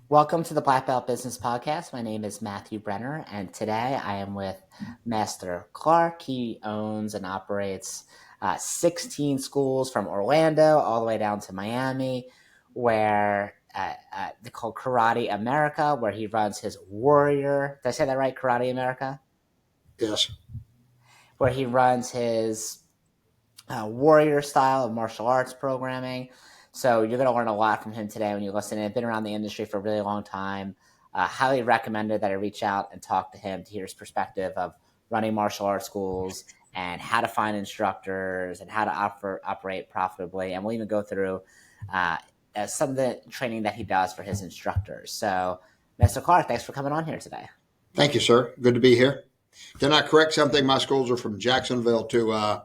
Welcome to the Black Belt Business Podcast. My name is Matthew Brenner, and today I am with Master Clark. He owns and operates 16 schools from Orlando all the way down to Miami, where they call Karate America, where he runs his Warrior. Did I say that right? Karate America? Yes. Where he runs his warrior style of martial arts programming. So you're going to learn a lot from him today when you listen. I've been around the industry for a really long time. Highly recommended that I reach out and talk to him to hear his perspective of running martial arts schools and how to find instructors and how to operate profitably. And we'll even go through some of the training that he does for his instructors. So, Mr. Clark, thanks for coming on here today. Thank you, sir. Good to be here. Can I correct something? My schools are from Jacksonville to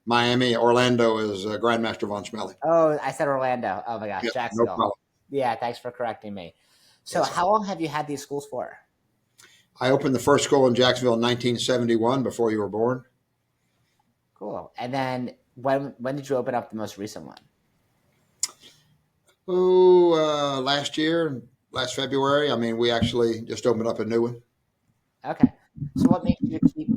Miami. Orlando is Grandmaster Von Schmelling. Oh, I said Orlando. Oh my gosh, Yeah, no Jacksonville. problem. Yeah, thanks for correcting me. So Yes. how long have you had these schools for? I opened the first school in Jacksonville in 1971 before you were born. Cool. And then when did you open up the most recent one? Last year, last February. I mean, we actually just opened up a new one. Okay. So what makes you keep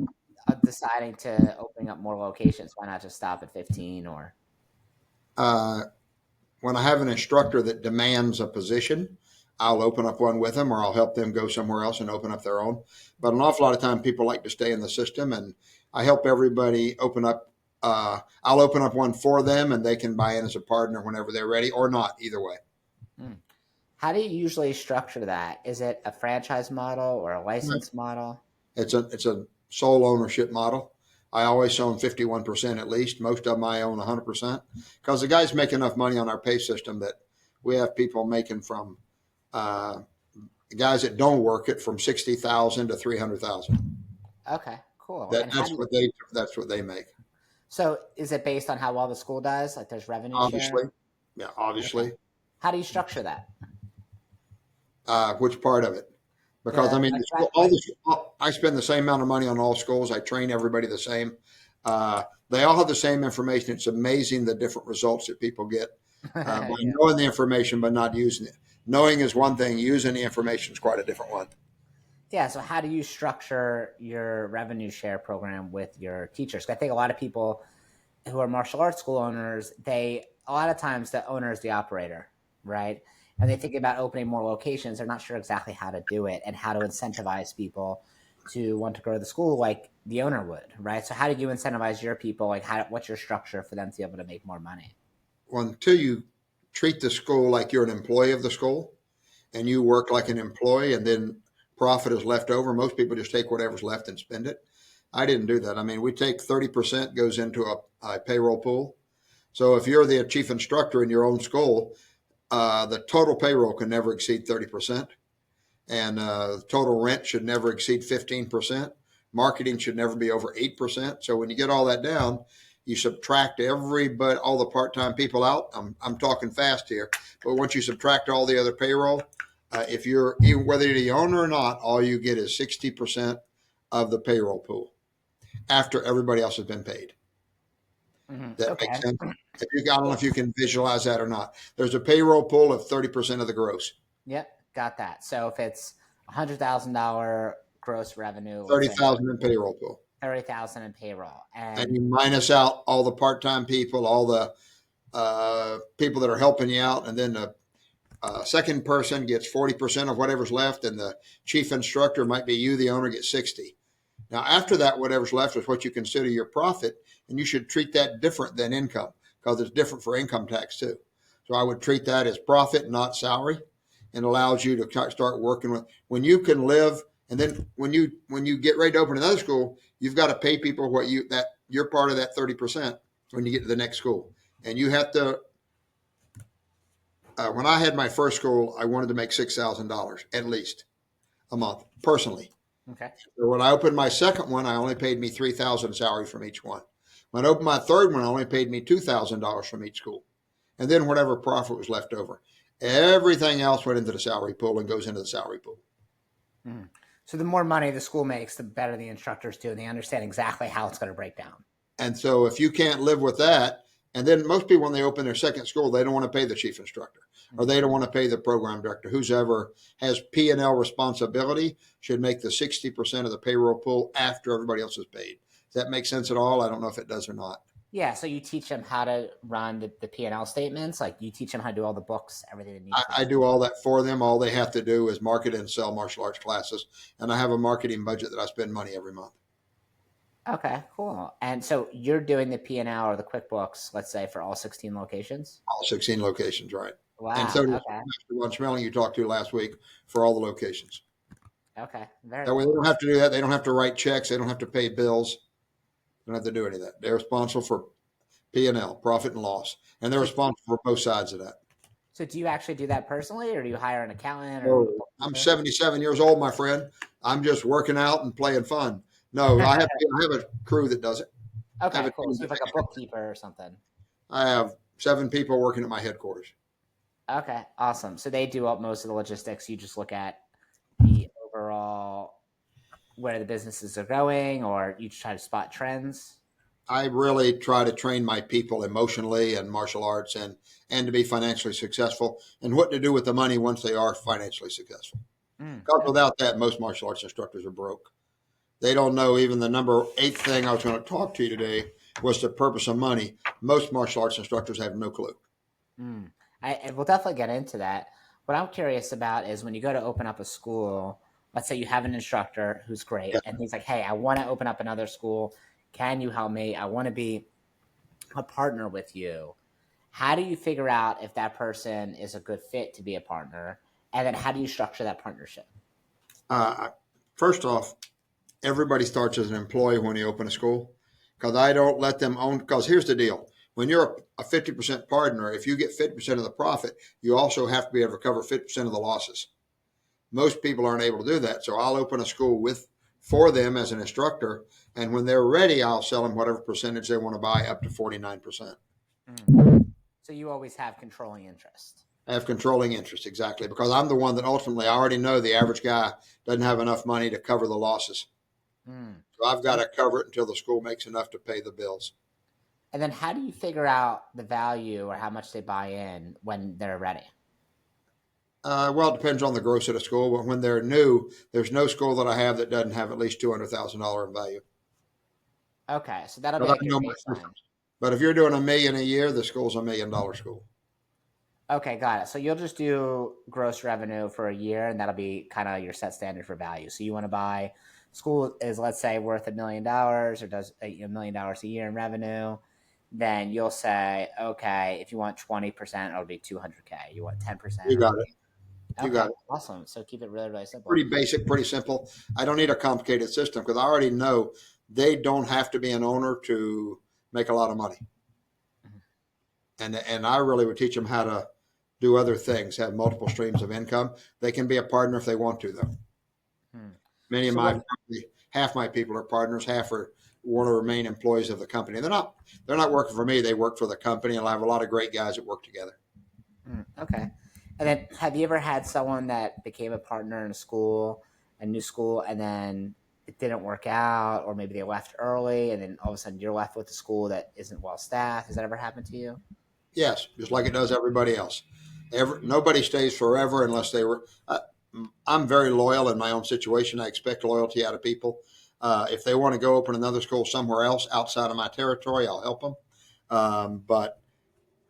deciding to opening up more locations? Why not just stop at 15 or? Uh, when I have an instructor that demands a position, I'll open up one with them or I'll help them go somewhere else and open up their own. But an awful lot of time people like to stay in the system, and I help everybody open up. I'll open up one for them and they can buy in as a partner whenever they're ready or not, either way. Hmm. How do you usually structure that? Is it a franchise model or a license model? It's a sole ownership model. I always own 51% at least. Most of them I own 100% because the guys make enough money on our pay system that we have people making from uh, guys that don't work it from 60,000 to 300,000. Okay, cool. That And how that's do you, what they make. so is it based on how well the school does? Like there's revenue share? Obviously, yeah, Okay. obviously. How do you structure that? Which part of it? Because I The mean, like, the school, all the, I spend the same amount of money on all schools. I train everybody the same. They all have the same information. It's amazing the different results that people get by yeah. knowing the information but not using it. Knowing is one thing. Using the information is quite a different one. Yeah. So how do you structure your revenue share program with your teachers? I think a lot of people who are martial arts school owners, a lot of times the owner is the operator, right? And they think about opening more locations. They're not sure exactly how to do it and how to incentivize people to want to grow the school like the owner would, right? So how did you incentivize your people? Like what's your structure for them to be able to make more money? Well, until you treat the school like you're an employee of the school and you work like an employee and then profit is left over, most people just take whatever's left and spend it. I didn't do that. I mean, we take 30% goes into a payroll pool. So if you're the chief instructor in your own school, the total payroll can never exceed 30%. And total rent should never exceed 15%. Marketing should never be over 8%. So when you get all that down, you subtract all the part-time people out. I'm talking fast here, but once you subtract all the other payroll, if you're whether you're the owner or not, all you get is 60% of the payroll pool after everybody else has been paid. That makes Okay. sense. I don't know if you can visualize that or not. There's a payroll pool of 30% of the gross. Yep. Got that. So if it's $100,000 gross revenue, let's say 30,000 in payroll pool. 30,000 in payroll, And and you minus out all the part-time people, all the people that are helping you out, and then the second person gets 40% of whatever's left, and the chief instructor might be you, the owner, gets 60. Now, after that, whatever's left is what you consider your profit, and you should treat that different than income because it's different for income tax too. So I would treat that as profit, not salary, and allows you to start working with when you can live. And then when you get ready to open another school, you've got to pay people what you're part of that 30% when you get to the next school, and you have to. When I had my first school, I wanted to make $6,000 at least a month personally. okay. So when I opened my second one, I only paid me $3,000 salary from each one. When I opened my third one, I only paid me $2,000 from each school, and then whatever profit was left over. Everything else went into the salary pool and goes into the salary pool. Mhm. So the more money the school makes, the better the instructors do, and they understand exactly how it's going to break down. And so if you can't live with that, And then most people, when they open their second school, they don't want to pay the chief instructor, or they don't want to pay the program director. Who's ever has P&L responsibility should make the 60% of the payroll pool after everybody else is paid. Does that make sense at all? I don't know if it does or not. Yeah, so you teach them how to run the P&L statements. Like you teach them how to do all the books, everything they need for I the do school. all that for them. All they have to do is market and sell martial arts classes. And I have a marketing budget that I spend money every month. Okay, cool. And so you're doing the P&L or the QuickBooks, let's say, for all 16 locations? All 16 locations, right? And so Wow. does Okay. Mr. Von Schmeling you talked to last week for all the locations. Okay. Very That way they cool. don't have to do that. They don't have to write checks. They don't have to pay bills. They don't have to do any of that. They're responsible for P&L, profit and loss. And they're So, responsible for both sides of that. so do you actually do that personally, or do you hire an accountant or a No, I'm bookkeeper? 77 years old, my friend. I'm just working out and playing fun. No, I have a crew that does it. I have Okay, a cool. team So you have like a bookkeeper or something. I have 7 people working at my headquarters. Okay, awesome. So they do up most of the logistics. You just look at the overall where the businesses are going, or you just try to spot trends. I really try to train my people emotionally and martial arts and to be financially successful and what to do with the money once they are financially successful. Because Okay. without that, most martial arts instructors are broke. They don't know even the number 8 thing I was going to talk to you today was the purpose of money. Most martial arts instructors have no clue. Mm. And we'll definitely get into that. What I'm curious about is when you go to open up a school, let's say you have an instructor who's great, Yeah. and he's like, hey, I want to open up another school. Can you help me? I want to be a partner with you. How do you figure out if that person is a good fit to be a partner? And then how do you structure that partnership? Uh, First off, everybody starts as an employee when you open a school because I don't let them own. Because here's the deal: when you're a 50% partner, if you get 50% of the profit, you also have to be able to cover 50% of the losses. Most people aren't able to do that, so I'll open a school with for them as an instructor, and when they're ready, I'll sell them whatever percentage they want to buy, up to 49%. Mm. So you always have controlling interest. I have controlling interest exactly because I'm the one that ultimately I already know the average guy doesn't have enough money to cover the losses. Mm. So I've got to cover it until the school makes enough to pay the bills. And then how do you figure out the value or how much they buy in when they're ready? Well, it depends on the growth of the school, but when they're new, there's no school that I have that doesn't have at least $200,000 in value. Okay, so that'll be But I like your know my baseline. systems. But if you're doing $1 million a year, the school's $1 million school. Okay, got it. So you'll just do gross revenue for a year, and that'll be kind of your set standard for value. So you want to buy school is, let's say, worth $1 million or does $1 million a year in revenue. Then you'll say, okay, if you want 20%, it'll be 200K. You want 10%, You it'll got it. be You okay. got it. Awesome. So keep it really, really simple. Pretty basic, pretty simple. I don't need a complicated system because I already know they don't have to be an owner to make a lot of money. Mhm. And I really would teach them how to do other things, have multiple streams of income. They can be a partner if they want to, though. Hmm. Many of So my what? half my people are partners, half are want to remain employees of the company. They're not working for me. They work for the company, and I have a lot of great guys that work together. Okay. And then have you ever had someone that became a partner in a new school, and then it didn't work out, or maybe they left early, and then all of a sudden you're left with a school that isn't well staffed? Has that ever happened to you? Yes, just like it does everybody else. Nobody stays forever unless they were. I'm very loyal in my own situation. I expect loyalty out of people. If they want to go open another school somewhere else outside of my territory, I'll help them. But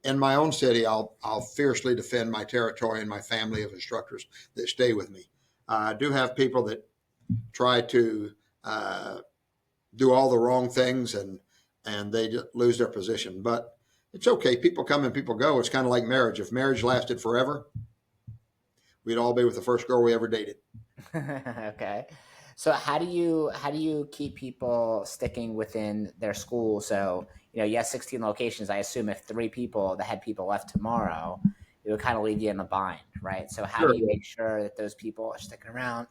in my own city, I'll fiercely defend my territory and my family of instructors that stay with me. I do have people that try to uh, do all the wrong things and they just lose their position. But it's okay. People come and people go. It's kind of like marriage. If marriage lasted forever, we'd all be with the first girl we ever dated. Okay. So how do you keep people sticking within their school? So, you have 16 locations. I assume if the head people left tomorrow, it would kind of leave you in a bind, right? So how do Sure. you make sure that those people are sticking around?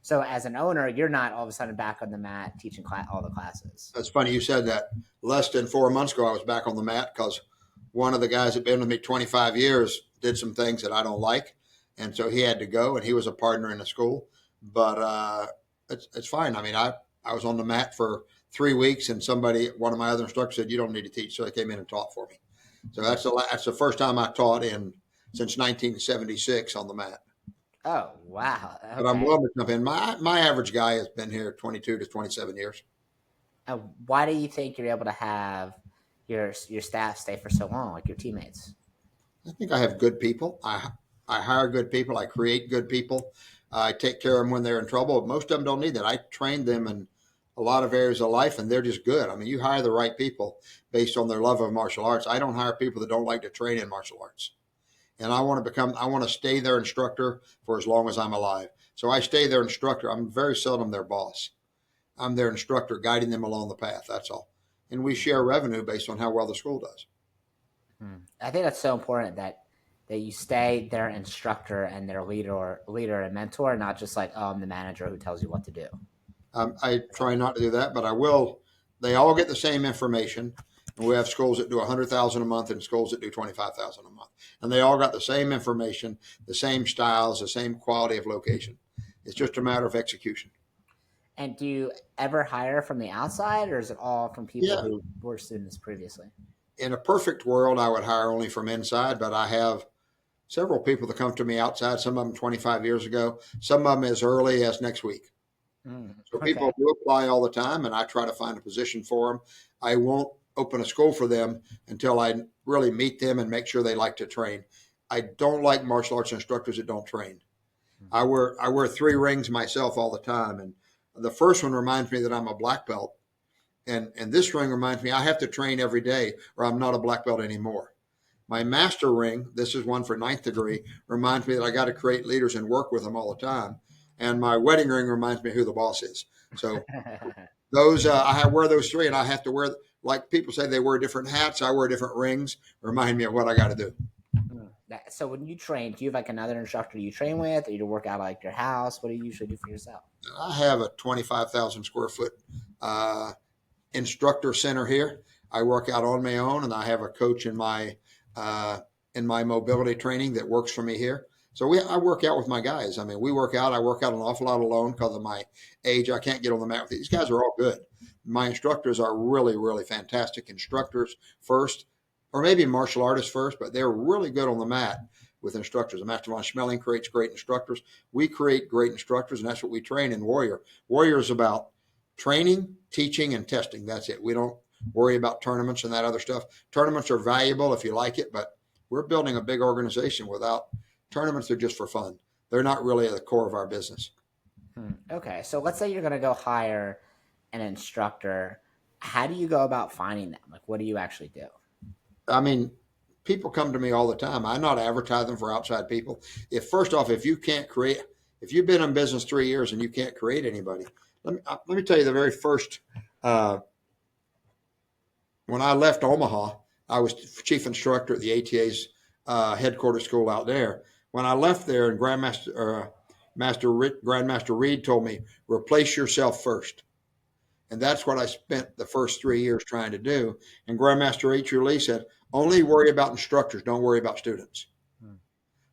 So as an owner, you're not all of a sudden back on the mat teaching all the classes. That's funny you said that. Less than 4 months ago, I was back on the mat because one of the guys that been with me 25 years did some things that I don't like, and so he had to go, and he was a partner in the school. But it's fine. I mean, I was on the mat for 3 weeks, and one of my other instructors said, "You don't need to teach." So they came in and taught for me. So that's the first time I taught in since 1976 on the mat. Oh, wow. But I'm Okay. willing to jump in. My average guy has been here 22 to 27 years. Why do you think you're able to have your staff stay for so long, like your teammates? I think I have good people. I hire good people. I create good people. I take care of them when they're in trouble. Most of them don't need that. I train them in a lot of areas of life, and they're just good. I mean, you hire the right people based on their love of martial arts. I don't hire people that don't like to train in martial arts. And I want to stay their instructor for as long as I'm alive. So I stay their instructor. I'm very seldom their boss. I'm their instructor, guiding them along the path. That's all. And we share revenue based on how well the school does. I think that's so important that you stay their instructor and their leader and mentor, not just like, oh, I'm the manager who tells you what to do. I try not to do that, but I will. They all get the same information, and we have schools that do 100,000 a month and schools that do 25,000 a month, and they all got the same information, the same styles, the same quality of location. It's just a matter of execution. And do you ever hire from the outside, or is it all from people Yeah, who were students previously? in a perfect world, I would hire only from inside, but I have several people that come to me outside. Some of them 25 years ago, some of them as early as next week. So Okay. people do apply all the time, and I try to find a position for them. I won't open a school for them until I really meet them and make sure they like to train. I don't like martial arts instructors that don't train. I wear 3 rings myself all the time, and the first one reminds me that I'm a black belt, and this ring reminds me I have to train every day or I'm not a black belt anymore. My master ring, this is one for ninth degree, reminds me that I got to create leaders and work with them all the time. And my wedding ring reminds me who the boss is. So those wear those three, and I have to wear, like people say they wear different hats. I wear different rings. Remind me of what I got to do. So when you train, do you have like another instructor you train with, or you work out like your house? What do you usually do for yourself? I have a 25,000 square foot uh, instructor center here. I work out on my own, and I have a coach uh, in my mobility training that works for me here. So I work out with my guys. I mean, we work out. I work out an awful lot alone because of my age. I can't get on the mat with these guys. Are all good. My instructors are really, really fantastic instructors first, or maybe martial artists first, but they're really good on the mat with instructors. Master Von Schmeling creates great instructors. We create great instructors, and that's what we train in Warrior. Warrior is about training, teaching, and testing. That's it. We don't worry about tournaments and that other stuff. Tournaments are valuable if you like it, but we're building a big organization without tournaments. They're just for fun. They're not really at the core of our business. Okay, so let's say you're going to go hire an instructor. How do you go about finding them? Like, what do you actually do? I mean, people come to me all the time. I'm not advertising for outside people. If first off, if you can't create, if you've been in business 3 years and you can't create anybody, let me tell you the very first uh, when I left Omaha, I was chief instructor at the ATA's headquarters school out there. When I left there, and Grandmaster Reed told me, replace yourself first. And that's what I spent the first 3 years trying to do. And Grandmaster H. Lee said, only worry about instructors, don't worry about students. Hmm.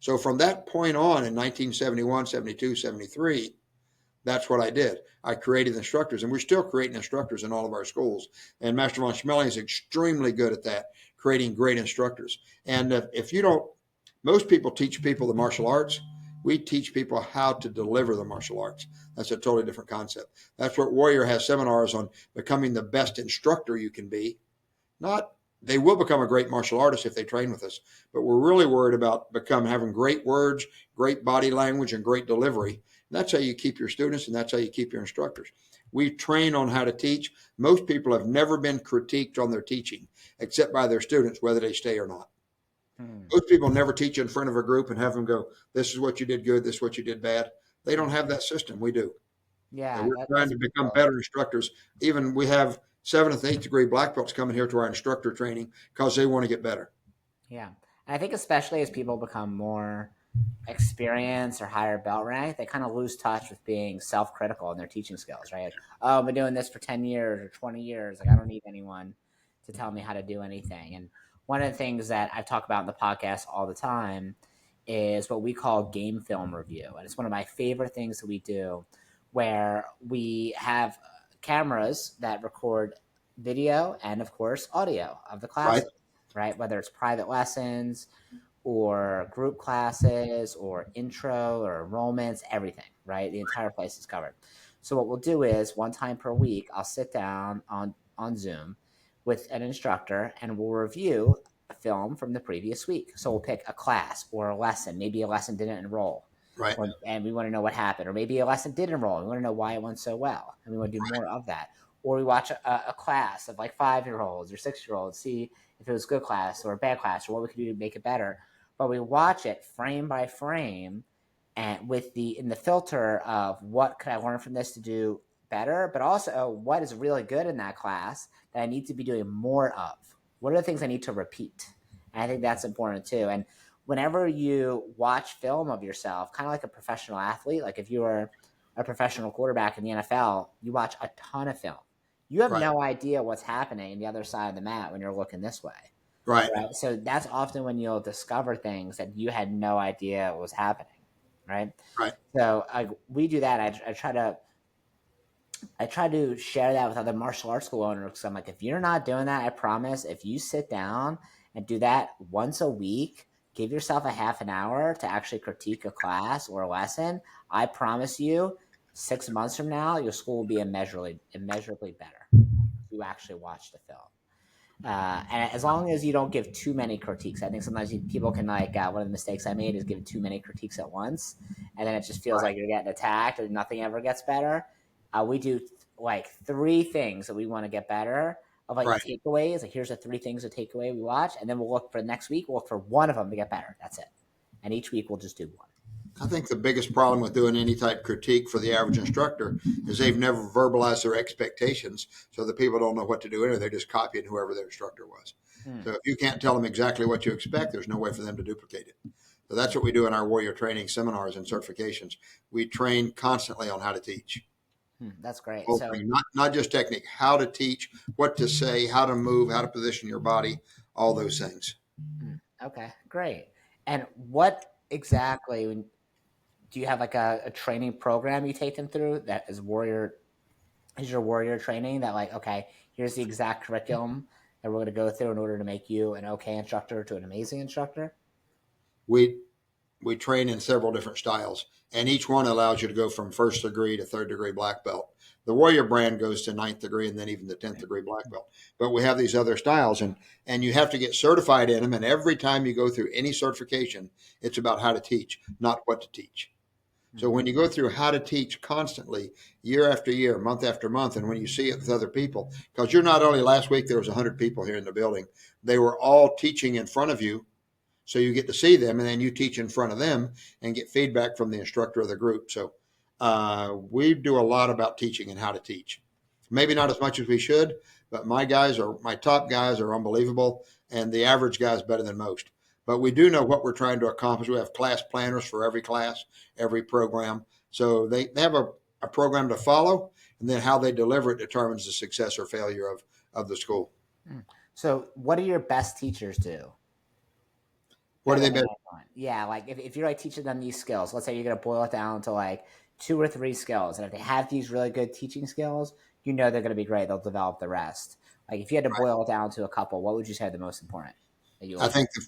So from that point on in 1971, 72, 73, that's what I did. I created instructors, and we're still creating instructors in all of our schools. And Master Von Schmeling is extremely good at that, creating great instructors. And if you don't, most people teach people the martial arts. We teach people how to deliver the martial arts. That's a totally different concept. That's what Warrior has seminars on, becoming the best instructor you can be. Not They will become a great martial artist if they train with us, but we're really worried about having great words, great body language, and great delivery. And that's how you keep your students, and that's how you keep your instructors. We train on how to teach. Most people have never been critiqued on their teaching, except by their students, whether they stay or not. Hmm. Most people never teach in front of a group and have them go, "This is what you did good. This is what you did bad." They don't have that system. We do. So Yeah, we're trying that's to pretty become cool. better instructors. Even we have seventh and eighth degree black belts coming here to our instructor training because they want to get better. Yeah, and I think especially as people become more experienced or higher belt rank, they kind of lose touch with being self-critical in their teaching skills, right? Like, oh, I've been doing this for 10 years or 20 years. Like, I don't need anyone to tell me how to do anything. And one of the things that I talk about in the podcast all the time is what we call game film review. And it's one of my favorite things that we do, where we have cameras that record video and, of course, audio of the Right. classes, right? Whether it's private lessons or group classes or intro or enrollments, everything, right? The entire place is covered. So what we'll do is one time per week, I'll sit down on Zoom with an instructor and we'll review a film from the previous week. So we'll pick a class or a lesson. Maybe a lesson didn't enroll, Right. and we want to know what happened. Or maybe a lesson did enroll. And we want to know why it went so well, and we want to do more of that. Or we watch a class of like 5-year-olds or 6-year-olds, see if it was a good class or a bad class, or what we could do to make it better. But we watch it frame by frame, and with the filter of what could I learn from this to do better, but also what is really good in that class that I need to be doing more of. What are the things I need to repeat? And I think that's important too. And whenever you watch film of yourself, kind of like a professional athlete, like if you were a professional quarterback in the NFL, you watch a ton of film. You have Right. no idea what's happening on the other side of the mat when you're looking this way. Right. Right. So that's often when you'll discover things that you had no idea was happening. Right. Right. So we do that. I try to share that with other martial arts school owners because I'm like, if you're not doing that, I promise, if you sit down and do that once a week, give yourself a half an hour to actually critique a class or a lesson. I promise you, 6 months from now, your school will be immeasurably better. You actually watch the film. And as long as you don't give too many critiques, I think sometimes people can like one of the mistakes I made is giving too many critiques at once, and then it just feels Right. like you're getting attacked and nothing ever gets better. We do like 3 things that we want to get better of like Right. takeaways. Like here's the 3 things to take away we watch, and then we'll look for next week. We'll look for one of them to get better. That's it. And each week we'll just do one. I think the biggest problem with doing any type of critique for the average instructor is they've never verbalized their expectations, so the people don't know what to do anyway. They're just copying whoever their instructor was. Hmm. So if you can't tell them exactly what you expect, there's no way for them to duplicate it. So that's what we do in our warrior training seminars and certifications. We train constantly on how to teach. That's great. So Not just technique, how to teach, what to say, how to move, how to position your body, all those things. okay, great. And what exactly do you have like a training program you take them through that is your warrior training that like, okay, here's the exact curriculum that we're going to go through in order to make you an okay instructor to an amazing instructor? We we train in several different styles, and each one allows you to go from first degree to third degree black belt. The Warrior brand goes to ninth degree and then even the 10th degree black belt. But we have these other styles, and you have to get certified in them. And every time you go through any certification, it's about how to teach, not what to teach. So when you go through how to teach constantly, year after year, month after month, and when you see it with other people, because you're not only last week there was 100 people here in the building, they were all teaching in front of you, so you get to see them, and then you teach in front of them and get feedback from the instructor of the group. So we do a lot about teaching and how to teach. Maybe not as much as we should, but my top guys are unbelievable, and the average guy is better than most. But we do know what we're trying to accomplish. We have class planners for every class, every program. So they have a program to follow, and then how they deliver it determines the success or failure of the school. So what do your best teachers do? What Better do they than bet? anyone. Yeah, like if you're like teaching them these skills, let's say you're gonna boil it down to like 2 or 3 skills, and if they have these really good teaching skills, you know they're gonna be great. They'll develop the rest. Like if you had to boil it down to a couple, what would you say are the most important that you I look for? think the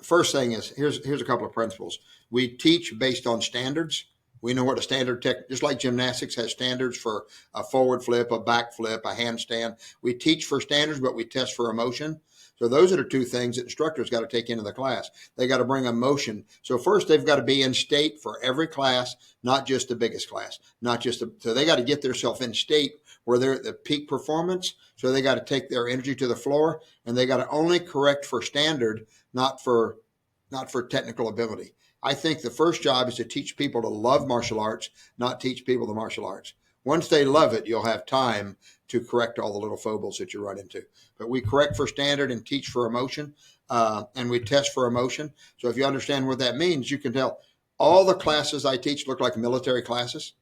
first thing is here's a couple of principles. We teach based on standards. We know what a standard tech, just like gymnastics has standards for a forward flip, a back flip, a handstand. We teach for standards, but we test for emotion. So those are the two things that instructors got to take into the class. They got to bring emotion. So first they've got to be in state for every class, not just the biggest class, so they got to get themselves in state where they're at the peak performance. So they got to take their energy to the floor, and they got to only correct for standard, not for technical ability. I think the first job is to teach people to love martial arts, not teach people the martial arts. Once they love it, you'll have time to correct all the little foibles that you run into. But we correct for standard and teach for emotion, and we test for emotion. So if you understand what that means, you can tell all the classes I teach look like military classes,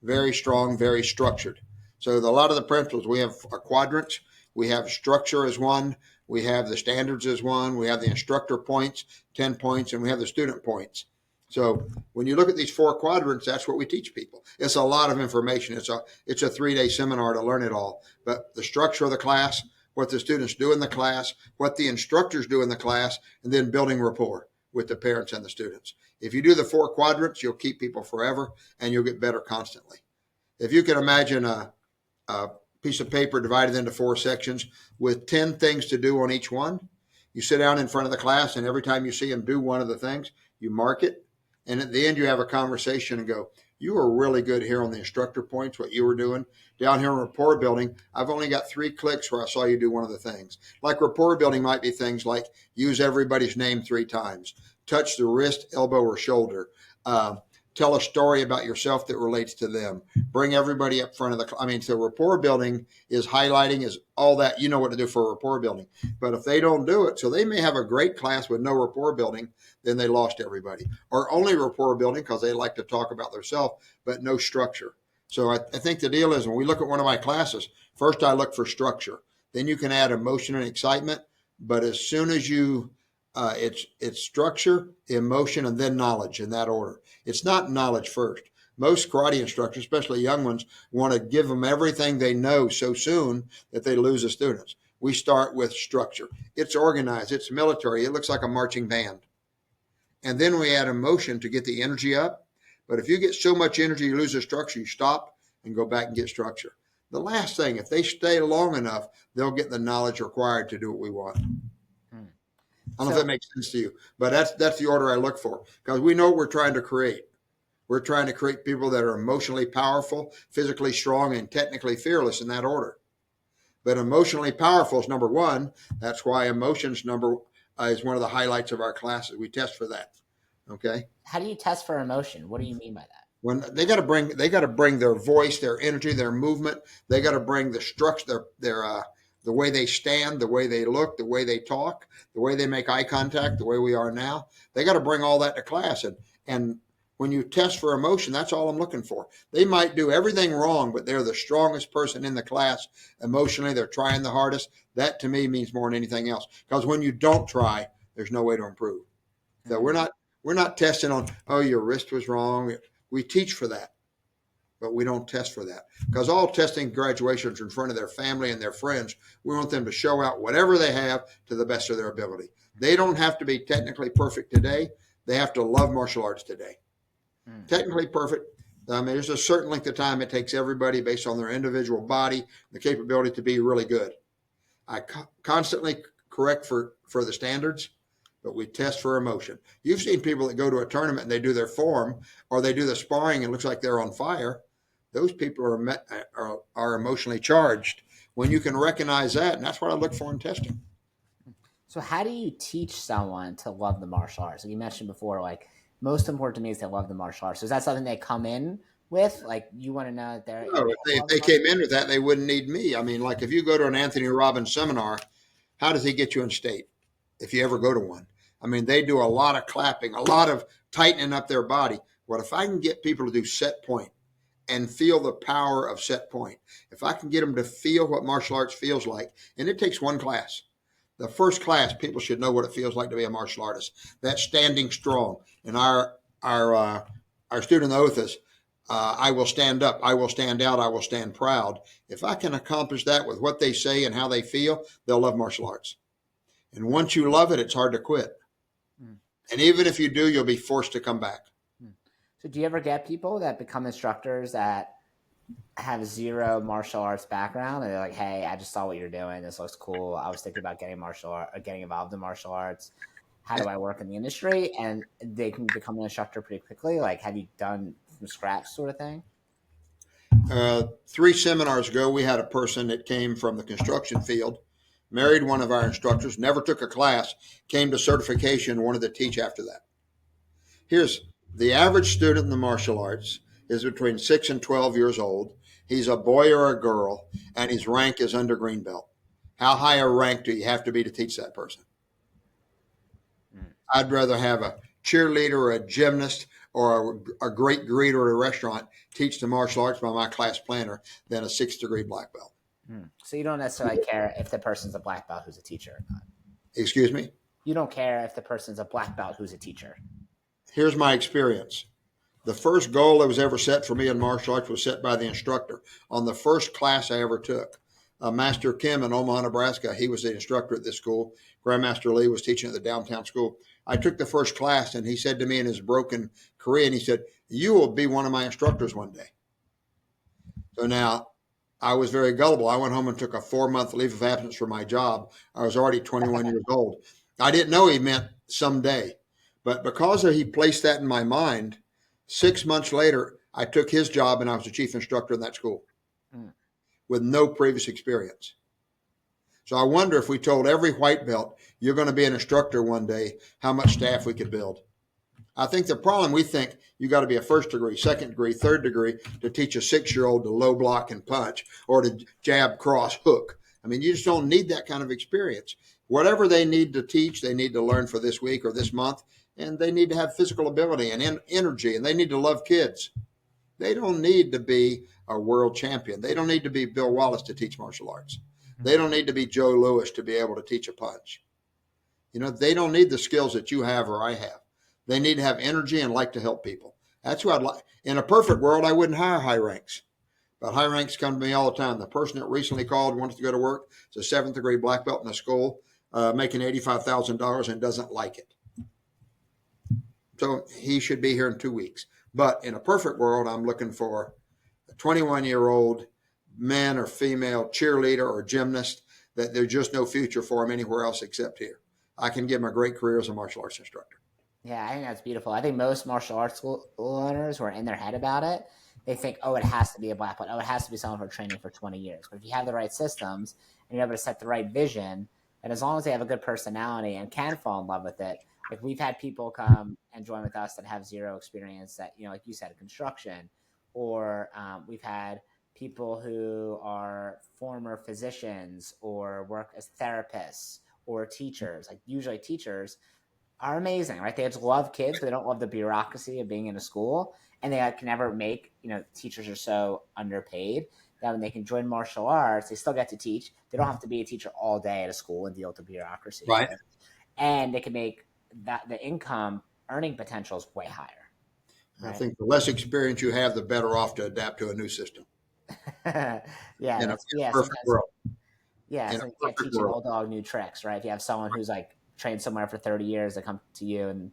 very strong, very structured. So a lot of the principles, we have a quadrant, we have structure as one, we have the standards as one, we have the instructor points, 10 points, and we have the student points. So when you look at these 4 quadrants, that's what we teach people. It's a lot of information. It's a 3-day seminar to learn it all. But the structure of the class, what the students do in the class, what the instructors do in the class, and then building rapport with the parents and the students. If you do the 4 quadrants, you'll keep people forever and you'll get better constantly. If you can imagine a piece of paper divided into 4 sections with 10 things to do on each one, you sit down in front of the class, and every time you see them do one of the things, you mark it. And at the end, you have a conversation and go, you were really good here on the instructor points, what you were doing. Down here in rapport building, I've only got 3 clicks where I saw you do one of the things. Like rapport building might be things like use everybody's name 3 times, touch the wrist, elbow, or shoulder, tell a story about yourself that relates to them, bring everybody up front of the, so rapport building is highlighting, is all that, you know what to do for rapport building. But if they don't do it, so they may have a great class with no rapport building, then they lost everybody. Or only rapport building because they like to talk about themselves, but no structure. So I think the deal is when we look at one of my classes, first I look for structure. Then you can add emotion and excitement. But as soon as you, it's structure, emotion, and then knowledge in that order. It's not knowledge first. Most karate instructors, especially young ones, want to give them everything they know so soon that they lose the students. We start with structure. It's organized. It's military. It looks like a marching band. And then we add emotion to get the energy up. But if you get so much energy, you lose the structure, you stop and go back and get structure. The last thing, if they stay long enough, they'll get the knowledge required to do what we want. I don't know if that makes sense to you, but that's the order I look for, because we know what we're trying to create. We're trying to create people that are emotionally powerful, physically strong, and technically fearless in that order. But emotionally powerful is number 1. That's why emotions is one of the highlights of our classes. We test for that. Okay. How do you test for emotion? What do you mean by that? When they got to bring their voice, their energy, their movement. They got to bring the structure, the way they stand, the way they look, the way they talk, the way they make eye contact, the way we are now. They got to bring all that to class. And when you test for emotion, that's all I'm looking for. They might do everything wrong, but they're the strongest person in the class emotionally. They're trying the hardest. That to me means more than anything else. Because when you don't try, there's no way to improve. So we're not testing on, oh, your wrist was wrong. We teach for that, but we don't test for that, because all testing graduations in front of their family and their friends. We want them to show out whatever they have to the best of their ability. They don't have to be technically perfect today. They have to love martial arts today. Technically perfect. There's a certain length of time it takes everybody based on their individual body, the capability to be really good. I constantly correct for the standards, but we test for emotion. You've seen people that go to a tournament and they do their form, or they do the sparring and it looks like they're on fire. Those people are emotionally charged. When you can recognize that, and that's what I look for in testing. So how do you teach someone to love the martial arts? Like you mentioned before, like most important to me is they love the martial arts. So is that something they come in with? Like you want to know that they're No, if they came in with that, they wouldn't need me. Like if you go to an Anthony Robbins seminar, how does he get you in state? If you ever go to one, they do a lot of clapping, a lot of tightening up their body. What if I can get people to do set point and feel the power of set point? If I can get them to feel what martial arts feels like, and it takes 1 class. The first class, people should know what it feels like to be a martial artist. That's standing strong. And our student oath is, I will stand up, I will stand out, I will stand proud. If I can accomplish that with what they say and how they feel, they'll love martial arts. And once you love it, it's hard to quit. And even if you do, you'll be forced to come back. So do you ever get people that become instructors that have 0 martial arts background and they're like, hey, I just saw what you're doing, this looks cool, I was thinking about getting involved in martial arts, how do I work in the industry? And they can become an instructor pretty quickly. Like, have you done from scratch sort of thing? 3 seminars ago, we had a person that came from the construction field, married one of our instructors, never took a class, came to certification, wanted to teach after that. Here's the average student in the martial arts is between 6 and 12 years old. He's a boy or a girl, and his rank is under green belt. How high a rank do you have to be to teach that person? I'd rather have a cheerleader or a gymnast or a great greeter at a restaurant teach the martial arts by my class planner than a 6th-degree black belt. So you don't necessarily care if the person's a black belt who's a teacher or not? Excuse me? You don't care if the person's a black belt who's a teacher? Here's my experience. The first goal that was ever set for me in martial arts was set by the instructor on the first class I ever took. Master Kim in Omaha, Nebraska, he was the instructor at this school. Grandmaster Lee was teaching at the downtown school. I took the first class, and he said to me in his broken Korean, he said, "You will be one of my instructors one day." So now I was very gullible. I went home and took a 4-month leave of absence from my job. I was already 21 years old. I didn't know he meant someday. But because he placed that in my mind, 6 months later, I took his job and I was the chief instructor in that school Mm. with no previous experience. So I wonder if we told every white belt, you're going to be an instructor one day, how much staff we could build. I think the problem, we think you got to be a first degree, second degree, third degree to teach a 6-year-old to low block and punch or to jab, cross, hook. I mean, you just don't need that kind of experience. Whatever they need to teach, they need to learn for this week or this month, and they need to have physical ability and energy, and they need to love kids. They don't need to be a world champion. They don't need to be Bill Wallace to teach martial arts. They don't need to be Joe Louis to be able to teach a punch. They don't need the skills that you have or I have. They need to have energy and like to help people. That's what I'd like. In a perfect world, I wouldn't hire high ranks. But high ranks come to me all the time. The person that recently called wants to go to work is a 7th degree black belt in a school, making $85,000 and doesn't like it. So he should be here in 2 weeks. But in a perfect world, I'm looking for a 21-year-old man or female cheerleader or gymnast that there's just no future for him anywhere else except here. I can give him a great career as a martial arts instructor. Yeah, I think that's beautiful. I think most martial arts school owners who are in their head about it, they think, oh, it has to be a black belt. Oh, it has to be someone for training for 20 years. But if you have the right systems and you're able to set the right vision, and as long as they have a good personality and can fall in love with it, like we've had people come and join with us that have zero experience that, like you said, construction, or we've had people who are former physicians or work as therapists or teachers, like usually teachers are amazing, right? They just love kids, but they don't love the bureaucracy of being in a school. And they can never make, teachers are so underpaid that when they can join martial arts, they still get to teach. They don't have to be a teacher all day at a school and deal with the bureaucracy of Right. it. And they can make that the income earning potential is way higher. I Right. think the less experience you have, the better off to adapt to a new system. yeah. In a perfect Sometimes, world. yeah. In a So you can't perfect teach an world. old dog new tricks, right? If you have someone who's like trained somewhere for 30 years, they come to you and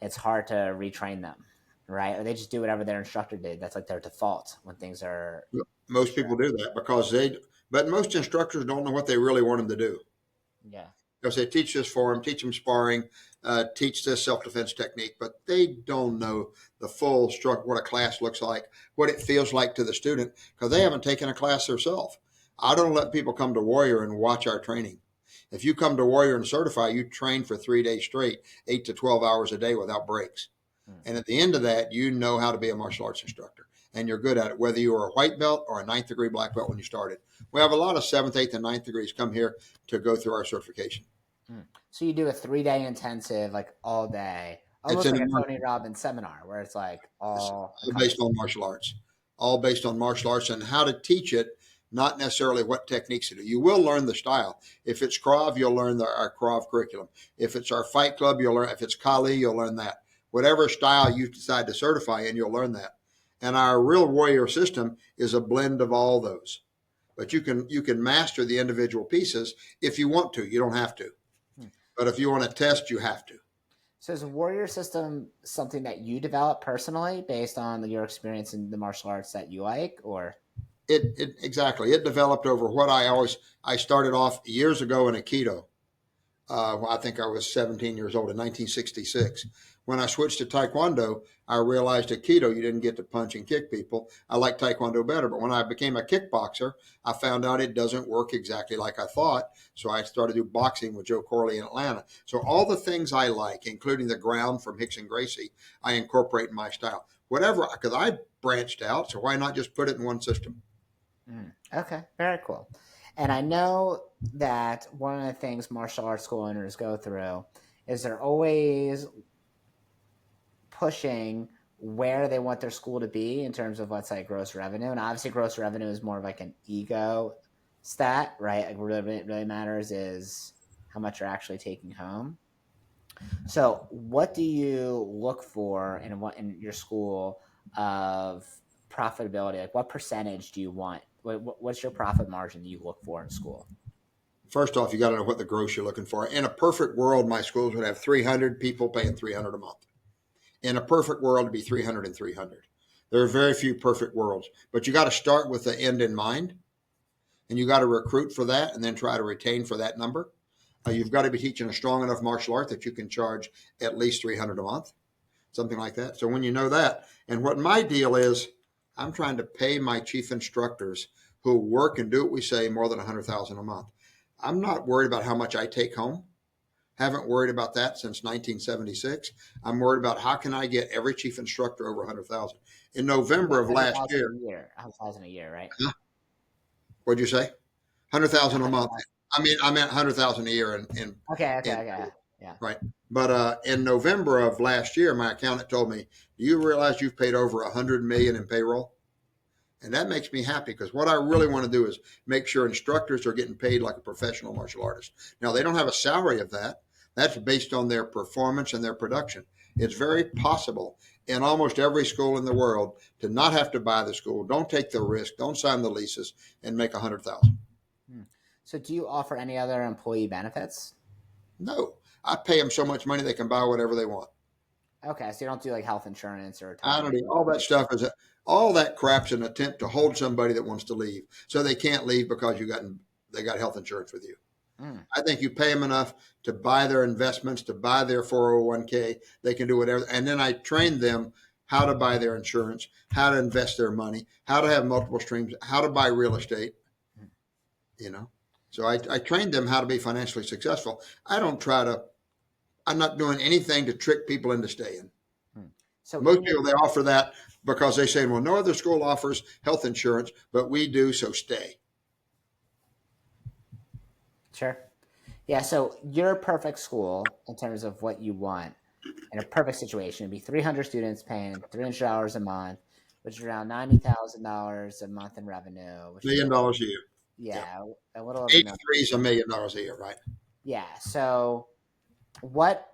it's hard to retrain them, right? Or they just do whatever their instructor did. That's like their default when things are Most people stressed. do that but most instructors don't know what they really want them to do. Yeah. Because they teach this for them, teach them sparring, teach this self-defense technique, but they don't know the full structure, what a class looks like, what it feels like to the student, because they haven't taken a class themselves. I don't let people come to Warrior and watch our training. If you come to Warrior and certify, you train for 3 days straight, 8 to 12 hours a day without breaks. Hmm. And at the end of that, you know how to be a martial arts instructor, and you're good at it, whether you were a white belt or a 9th degree black belt when you started. We have a lot of 7th, 8th, and 9th degrees come here to go through our certification. Hmm. So you do a 3-day intensive, like all day, It's almost an like a Tony immersion. Robbins seminar where it's like It's all all based encompassing. on martial arts, all based on martial arts and how to teach it, not necessarily what techniques to do. You will learn the style. If it's Krav, you'll learn our Krav curriculum. If it's our Fight Club, you'll learn. If it's Kali, you'll learn that. Whatever style you decide to certify in, you'll learn that. And our real warrior system is a blend of all those. But you can master the individual pieces if you want to. You don't have to. Hmm. But if you want to test, you have to. So is a warrior system something that you develop personally based on your experience in the martial arts that you like, or? It exactly. It developed over what I started off years ago in Aikido. I think I was 17 years old in 1966. When I switched to Taekwondo, I realized Aikido, you didn't get to punch and kick people. I like Taekwondo better. But when I became a kickboxer, I found out it doesn't work exactly like I thought. So I started to do boxing with Joe Corley in Atlanta. So all the things I like, including the ground from Hicks and Gracie, I incorporate in my style. Whatever, because I branched out. So why not just put it in one system? Okay, very cool. And I know that one of the things martial arts school owners go through is they're always pushing where they want their school to be in terms of, let's say, gross revenue. And obviously gross revenue is more of like an ego stat, right? Like what really matters is how much you're actually taking home. So, what do you look for in your school of profitability? Like, what percentage do you want? What's your profit margin that you look for in school? First off, you got to know what the gross you're looking for. In a perfect world, my schools would have 300 people paying 300 a month. In a perfect world, it'd be 300 and 300. There are very few perfect worlds, but you got to start with the end in mind, and you got to recruit for that, and then try to retain for that number. You've got to be teaching a strong enough martial art that you can charge at least 300 a month, something like that. So when you know that, and what my deal is, I'm trying to pay my chief instructors who work and do what we say more than 100,000 a month. I'm not worried about how much I take home. Haven't worried about that since 1976. I'm worried about how can I get every chief instructor over 100,000. In November Yeah, of hundred last thousand year, a year. 100,000 a year, right? what'd you say? A 100,000 a hundred month. thousand. I meant 100,000 a year Okay, okay, in okay. Yeah. right. But in November of last year, my accountant told me, "Do you realize you've paid over 100 million in payroll?" And that makes me happy because what I really want to do is make sure instructors are getting paid like a professional martial artist. Now, they don't have a salary of that. That's based on their performance and their production. It's very possible in almost every school in the world to not have to buy the school, don't take the risk, don't sign the leases, and make 100,000. Hmm. So, do you offer any other employee benefits? No, I pay them so much money they can buy whatever they want. Okay, so you don't do like health insurance or I don't retirement. need all that stuff. All that crap's an attempt to hold somebody that wants to leave, so they can't leave because they got health insurance with you. Mm, I think you pay them enough to buy their investments, to buy their 401k. They can do whatever. And then I train them how to buy their insurance, how to invest their money, how to have multiple streams, how to buy real estate, mm, you know. So I trained them how to be financially successful. I don't try to, I'm not doing anything to trick people into staying. mm. So, Most in your people, they offer that because they say, well, no other school offers health insurance, but we do, so stay. sure, yeah. So, your perfect school in terms of what you want in a perfect situation would be 300 students paying $300 a month, which is around $90,000 a month in revenue, which is $1 million a year. Yeah. yeah, a little over a million. 83 is $1 million a year, right? Yeah. So, what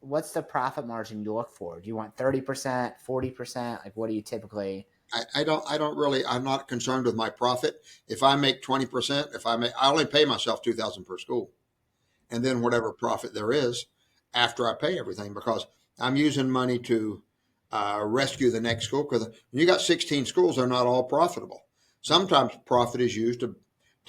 what's the profit margin you look for? Do you want 30%, 40%? Like, what do you typically? I don't really, I'm not concerned with my profit. If I make 20%, I only pay myself 2,000 per school. And then whatever profit there is after I pay everything, because I'm using money to rescue the next school. Because you got 16 schools, they're not all profitable. Sometimes profit is used to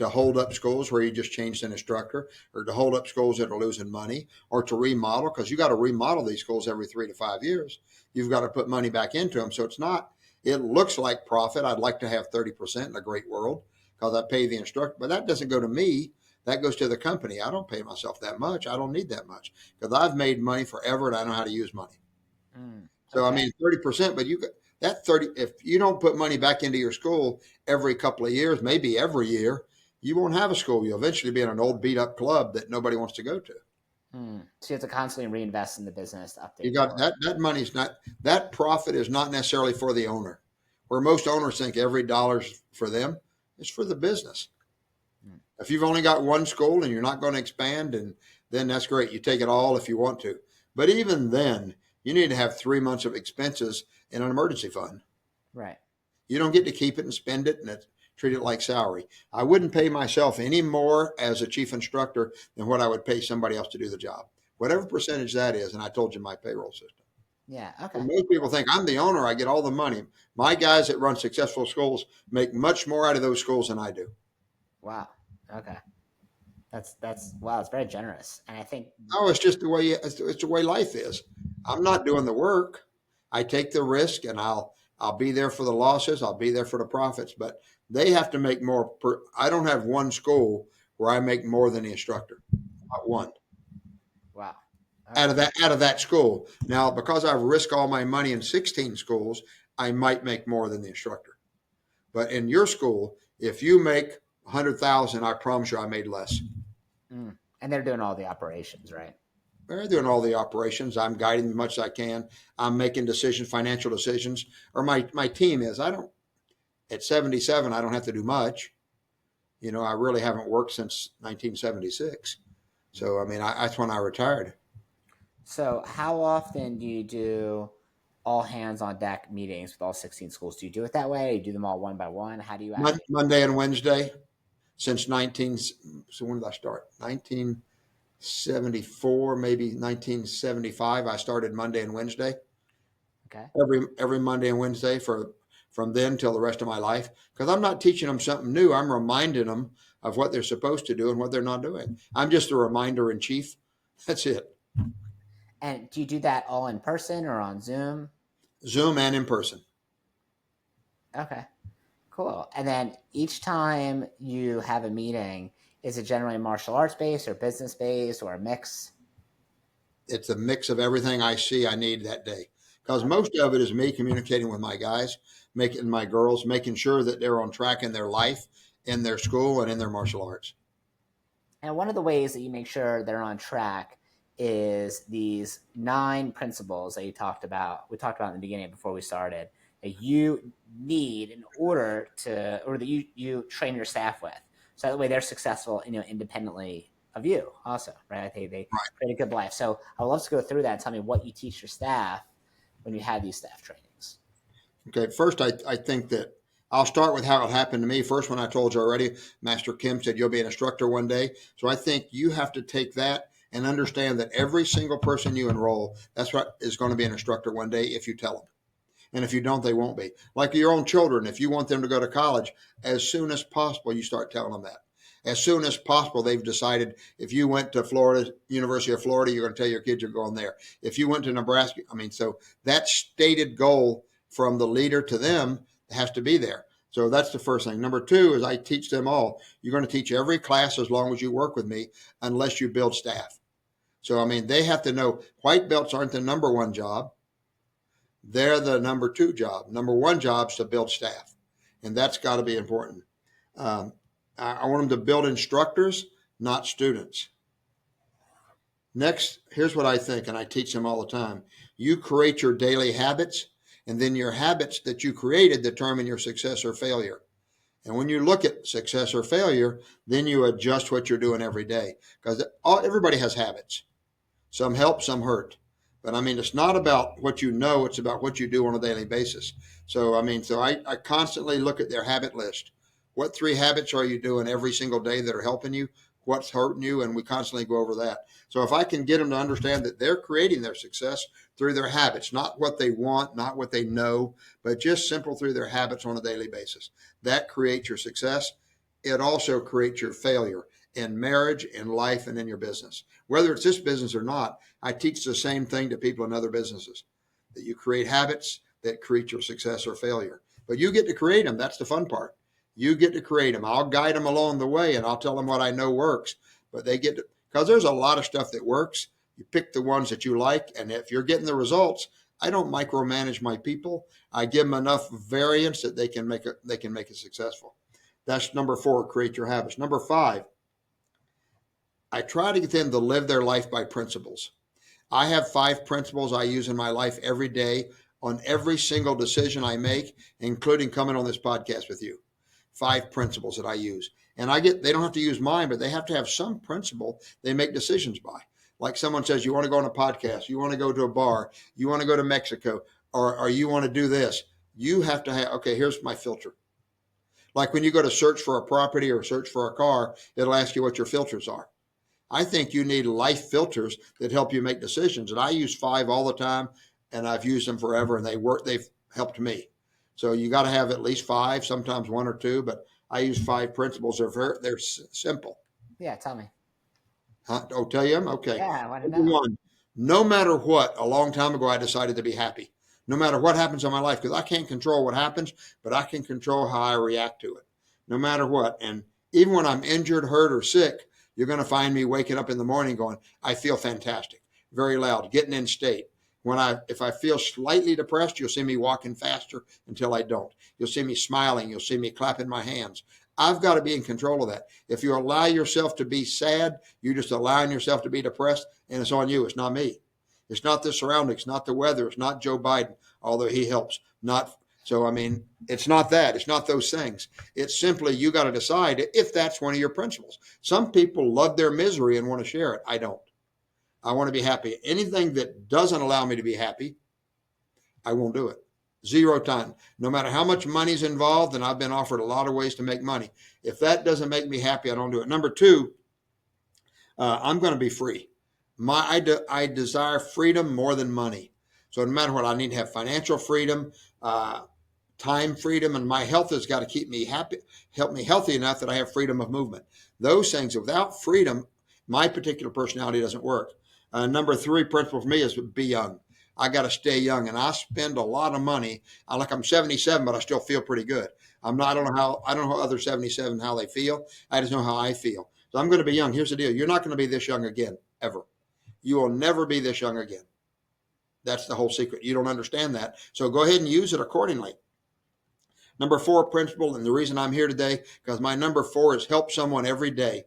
hold up schools where you just changed an instructor, or to hold up schools that are losing money, or to remodel, because you got to remodel these schools every 3 to 5 years. You've got to put money back into them. So it's not, it looks like profit. I'd like to have 30% in a great world because I pay the instructor, but that doesn't go to me. That goes to the company. I don't pay myself that much. I don't need that much because I've made money forever and I know how to use money. So I Okay. mean, 30%, but you got that 30. If you don't put money back into your school every couple of years, maybe every year, you won't have a school. You'll eventually be in an old beat up club that nobody wants to go to. So you have to constantly reinvest in the business to You update got for. that money's not, that profit is not necessarily for the owner. Where most owners think every dollar's for them, it's for the business. Mm, If you've only got one school and you're not going to expand, and then that's great. You take it all if you want to. But even then, you need to have 3 months of expenses in an emergency fund. right. You don't get to keep it and spend it and treat it like salary. I wouldn't pay myself any more as a chief instructor than what I would pay somebody else to do the job, whatever percentage that is. And I told you my payroll system. Yeah. And Okay. most people think I'm the owner. I get all the money. My guys that run successful schools make much more out of those schools than I do. Wow. Okay. That's wow. It's very generous, and I think Oh, it's just the way it's the way life is. I'm not doing the work. I take the risk, and I'll be there for the losses. I'll be there for the profits. But they have to make more. I don't have one school where I make more than the instructor. Not one wow. Okay. out of that school. Now, because I've risked all my money in 16 schools, I might make more than the instructor. But in your school, if you make 100,000, I promise you, I made less. And they're doing all the operations, right? They're doing all the operations. I'm guiding as much as I can. I'm making decisions, financial decisions, or my team is. I don't, at 77, I don't have to do much. You know, I really haven't worked since 1976. So, I mean, that's when I retired. So, how often do you do all hands on deck meetings with all 16 schools? Do you do it that way? You do them all one by one? How do you actually? Monday and Wednesday since 19. So when did I start? 1974, maybe 1975. I started Monday and Wednesday. Okay. Every Monday and Wednesday for from then till the rest of my life. Because I'm not teaching them something new. I'm reminding them of what they're supposed to do and what they're not doing. I'm just a reminder in chief. That's it. And do you do that all in person or on Zoom? Zoom and in person. Okay, cool. And then each time you have a meeting, is it generally martial arts based or business based or a mix? It's a mix of everything I see I need that day. Because Okay. most of it is me communicating with my guys, making my girls, making sure that they're on track in their life, in their school, and in their martial arts. And one of the ways that you make sure they're on track is these 9 principles that you talked about. We talked about in the beginning before we started that you need in order to, or that you train your staff with. So that way they're successful, independently of you also, right? They create a good life. So I would love to go through that and tell me what you teach your staff when you have these staff trainings. Okay, first, I think that I'll start with how it happened to me. First, when I told you already, Master Kim said you'll be an instructor one day. So I think you have to take that and understand that every single person you enroll, that's what is going to be an instructor one day if you tell them. And if you don't, they won't be. Like your own children, if you want them to go to college, as soon as possible, you start telling them that. As soon as possible, they've decided if you went to Florida, University of Florida, you're going to tell your kids you're going there. If you went to Nebraska, I mean, so that stated goal from the leader to them has to be there. So that's the first thing. Number two is I teach them all. You're going to teach every class as long as you work with me, unless you build staff. So, I mean, they have to know white belts aren't the number one job. They're the number two job. Number one job is to build staff, and that's got to be important. Um, I want them to build instructors, not students. Next, here's what I think, and I teach them all the time. You create your daily habits, and then your habits that you created determine your success or failure. And when you look at success or failure, then you adjust what you're doing every day because everybody has habits. Some help, some hurt. But I mean, it's not about what you know, it's about what you do on a daily basis. So, I mean, I constantly look at their habit list. What 3 habits are you doing every single day that are helping you? What's hurting you? And we constantly go over that. So, if I can get them to understand that they're creating their success through their habits, not what they want, not what they know, but just simple through their habits on a daily basis, that creates your success. It also creates your failure in marriage, in life, and in your business. Whether it's this business or not, I teach the same thing to people in other businesses that you create habits that create your success or failure. But you get to create them. That's the fun part. You get to create them. I'll guide them along the way and I'll tell them what I know works. But they get to, because there's a lot of stuff that works. You pick the ones that you like. And if you're getting the results, I don't micromanage my people. I give them enough variance that they can make it successful. That's number 4, create your habits. Number 5, I try to get them to live their life by principles. I have 5 principles I use in my life every day on every single decision I make, including coming on this podcast with you. 5 principles that I use. And they don't have to use mine, but they have to have some principle they make decisions by. Like someone says, you want to go on a podcast, you want to go to a bar, you want to go to Mexico, or you want to do this. You have to have, okay, here's my filter. Like when you go to search for a property or search for a car, it'll ask you what your filters are. I think you need life filters that help you make decisions. And I use 5 all the time, and I've used them forever, and they've helped me. So you got to have at least 5, sometimes 1 or 2, but I use 5 principles. They're simple. Yeah, tell me. Huh? Oh, tell you them? Okay. Yeah, I want to Number know. 1, no matter what, a long time ago, I decided to be happy. No matter what happens in my life, because I can't control what happens, but I can control how I react to it, no matter what. And even when I'm injured, hurt, or sick, you're going to find me waking up in the morning going, I feel fantastic, very loud, getting in state. If I feel slightly depressed, you'll see me walking faster until I don't. You'll see me smiling. You'll see me clapping my hands. I've got to be in control of that. If you allow yourself to be sad, you're just allowing yourself to be depressed, and it's on you. It's not me. It's not the surroundings, not the weather. It's not Joe Biden, although he helps. Not so. I mean, it's not that. It's not those things. It's simply you got to decide if that's one of your principles. Some people love their misery and want to share it. I don't. I want to be happy. Anything that doesn't allow me to be happy, I won't do it. Zero time. No matter how much money's involved, and I've been offered a lot of ways to make money. If that doesn't make me happy, I don't do it. Number two, I'm going to be free. I desire freedom more than money. So no matter what, I need to have financial freedom, time freedom, and my health has got to keep me happy, help me healthy enough that I have freedom of movement. Those things, without freedom, my particular personality doesn't work. Number three principle for me is be young. I got to stay young, and I spend a lot of money. I'm 77, but I still feel pretty good. I'm not. I don't know how other 77 how they feel. I just know how I feel. So I'm going to be young. Here's the deal: you're not going to be this young again, ever. You will never be this young again. That's the whole secret. You don't understand that, so go ahead and use it accordingly. Number four principle, and the reason I'm here today, because my number four is help someone every day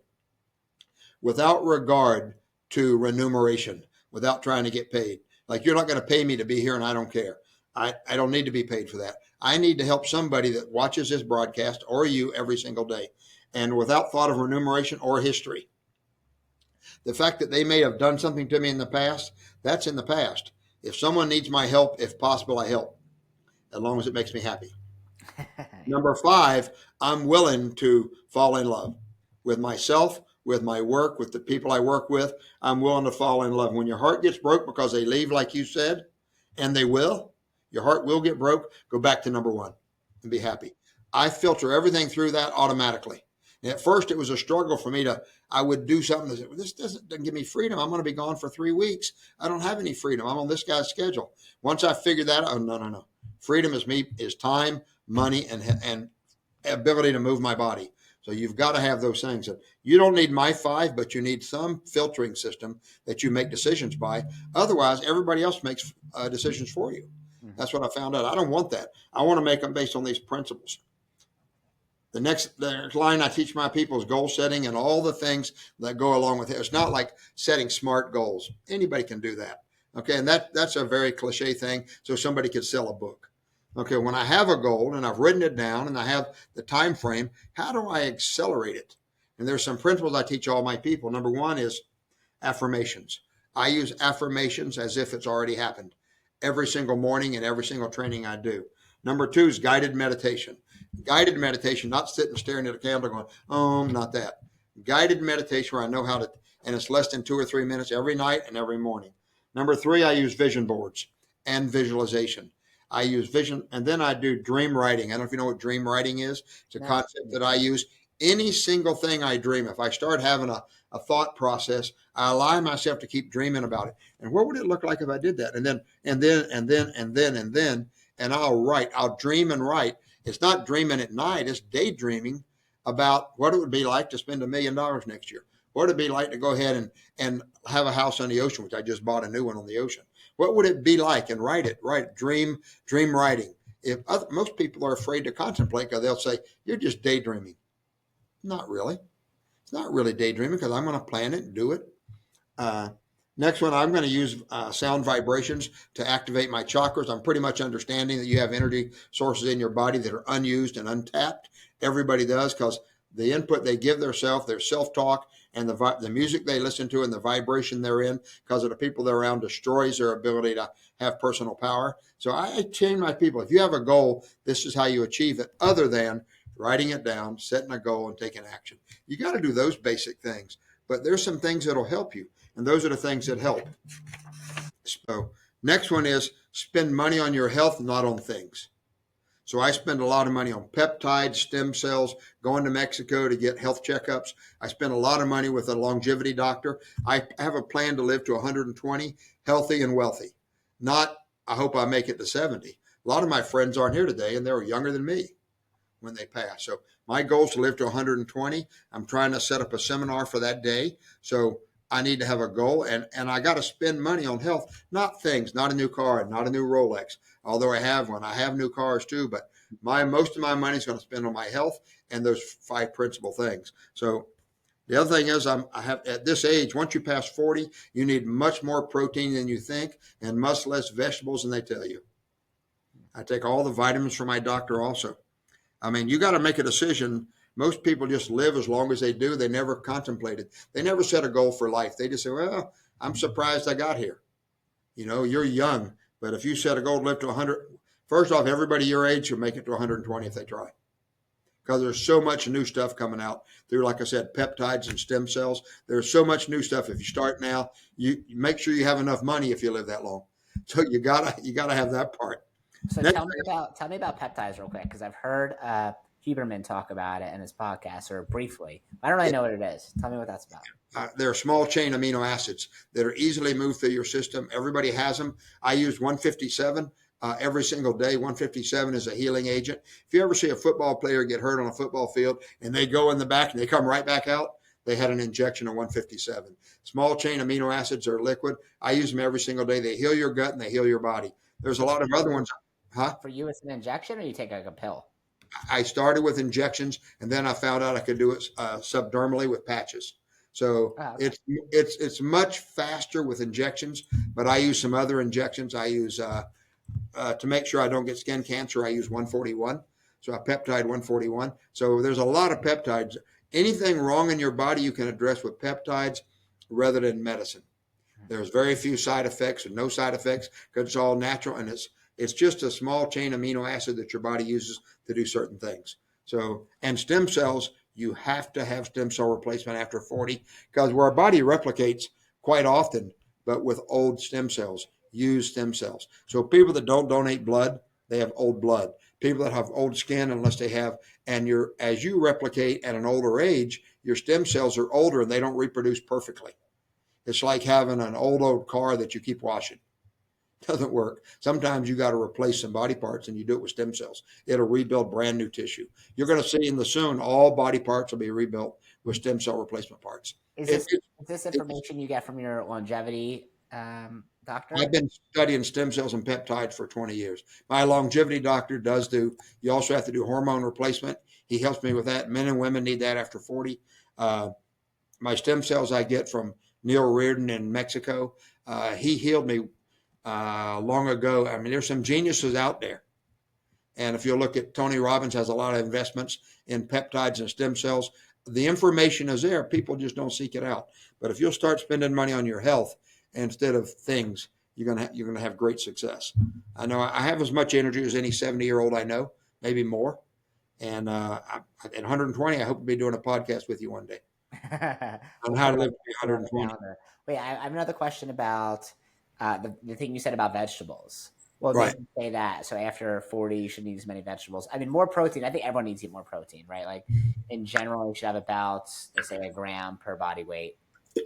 without regard to remuneration, without trying to get paid. Like, you're not going to pay me to be here, and I don't care. I don't need to be paid for that. I need to help somebody that watches this broadcast or you every single day, and without thought of remuneration or history. The fact that they may have done something to me in the past, that's in the past. If someone needs my help, if possible, I help, as long as it makes me happy. Number five, I'm willing to fall in love with myself, with my work, with the people I work with. I'm willing to fall in love. When your heart gets broke because they leave, like you said, and they will, your heart will get broke, go back to number one and be happy. I filter everything through that automatically. And at first, it was a struggle for me I would do something that said, well, this doesn't give me freedom. I'm going to be gone for 3 weeks. I don't have any freedom. I'm on this guy's schedule. Once I figured that out, oh, no. Freedom is time, money, and ability to move my body. So you've got to have those things. You don't need my five, but you need some filtering system that you make decisions by. Otherwise, everybody else makes decisions for you. That's what I found out. I don't want that. I want to make them based on these principles. The next line I teach my people is goal setting and all the things that go along with it. It's not like setting smart goals. Anybody can do that. Okay, and that's a very cliche thing, so somebody could sell a book. Okay, when I have a goal and I've written it down and I have the time frame, how do I accelerate it? And there's some principles I teach all my people. Number one is affirmations. I use affirmations as if it's already happened every single morning and every single training I do. Number two is guided meditation. Guided meditation, not sitting staring at a candle going, not that. Guided meditation where I know how to, and it's less than 2 or 3 minutes every night and every morning. Number three, I use vision boards and visualization. I use vision, and then I do dream writing. I don't know if you know what dream writing is. It's a concept that I use. Any single thing I dream, if I start having a thought process, I allow myself to keep dreaming about it. And what would it look like if I did that? And I'll write. I'll dream and write. It's not dreaming at night. It's daydreaming about what it would be like to spend $1 million next year. What would it be like to go ahead and have a house on the ocean, which I just bought a new one on the ocean. What would it be like? And write it. Dream writing. Most people are afraid to contemplate because they'll say, you're just daydreaming. Not really. It's not really daydreaming because I'm going to plan it and do it. Next one, I'm going to use sound vibrations to activate my chakras. I'm pretty much understanding that you have energy sources in your body that are unused and untapped. Everybody does, because the input they give their self-talk, and the music they listen to and the vibration they're in because of the people they're around destroys their ability to have personal power. So I train my people. If you have a goal, this is how you achieve it, other than writing it down, setting a goal, and taking action. You got to do those basic things. But there's some things that'll help you, and those are the things that help. So next one is spend money on your health, not on things. So I spend a lot of money on peptides, stem cells, going to Mexico to get health checkups. I spend a lot of money with a longevity doctor. I have a plan to live to 120, healthy and wealthy. Not, I hope I make it to 70. A lot of my friends aren't here today, and they were younger than me when they passed. So my goal is to live to 120. I'm trying to set up a seminar for that day. So I need to have a goal, and I got to spend money on health, not things, not a new car, not a new Rolex. Although I have one, I have new cars too, but most of my money is going to spend on my health and those 5 principal things. So the other thing is I have at this age, once you pass 40, you need much more protein than you think and much less vegetables than they tell you. I take all the vitamins from my doctor also. I mean, you got to make a decision. Most people just live as long as they do. They never contemplated. They never set a goal for life. They just say, well, I'm surprised I got here. You're young, but if you set a goal to live to 100, first off, everybody your age should make it to 120 if they try. Because there's so much new stuff coming out through, like I said, peptides and stem cells. There's so much new stuff. If you start now, you make sure you have enough money if you live that long. So you gotta have that part. So Next, tell me about peptides real quick, because I've heard Huberman talk about it in his podcast, or briefly. I don't really know what it is. Tell me what that's about. there are small chain amino acids that are easily moved through your system. Everybody has them. I use 157 every single day. 157 is a healing agent. If you ever see a football player get hurt on a football field and they go in the back and they come right back out, they had an injection of 157. Small chain amino acids are liquid. I use them every single day. They heal your gut and they heal your body. There's a lot of other ones. Huh? For you, it's an injection, or you take like a pill? I started with injections, and then I found out I could do it subdermally with patches. So Oh, okay. it's much faster with injections, but I use some other injections. I use to make sure I don't get skin cancer. I use 141, so I peptide 141. So there's a lot of peptides. Anything wrong in your body you can address with peptides rather than medicine. There's very few side effects and no side effects because it's all natural, and it's just a small chain amino acid that your body uses to do certain things. So, and stem cells, you have to have stem cell replacement after 40 because where our body replicates quite often, but with old stem cells, use stem cells. So people that don't donate blood, they have old blood. People that have old skin, unless they have, and as you replicate at an older age, your stem cells are older and they don't reproduce perfectly. It's like having an old car that you keep washing. Doesn't work. Sometimes you got to replace some body parts and you do it with stem cells. It'll rebuild brand new tissue. You're going to see in the soon, all body parts will be rebuilt with stem cell replacement parts. Is It, this it, is this it, information you get from your longevity I've doctor? been studying stem cells and peptides for 20 years. My longevity doctor does you also have to do hormone replacement. He helps me with that. Men and women need that after 40. Uh, my stem cells I get from Neil Reardon in Mexico. He healed me long ago. I mean, there's some geniuses out there. And if you look at Tony Robbins has a lot of investments in peptides and stem cells. The information is there. People just don't seek it out. But if you'll start spending money on your health instead of things, you're gonna have great success. I know I have as much energy as any 70-year-old I know, maybe more. And at 120, I hope to be doing a podcast with you one day on We'll how put to it live to be on the 120. calendar. Wait, I have another question about the thing you said about vegetables. What Right. makes you say that? So after 40, you should eat as many vegetables. I mean, more protein. I think everyone needs to eat more protein, right? Like in general, you should have about, they say, a gram per body weight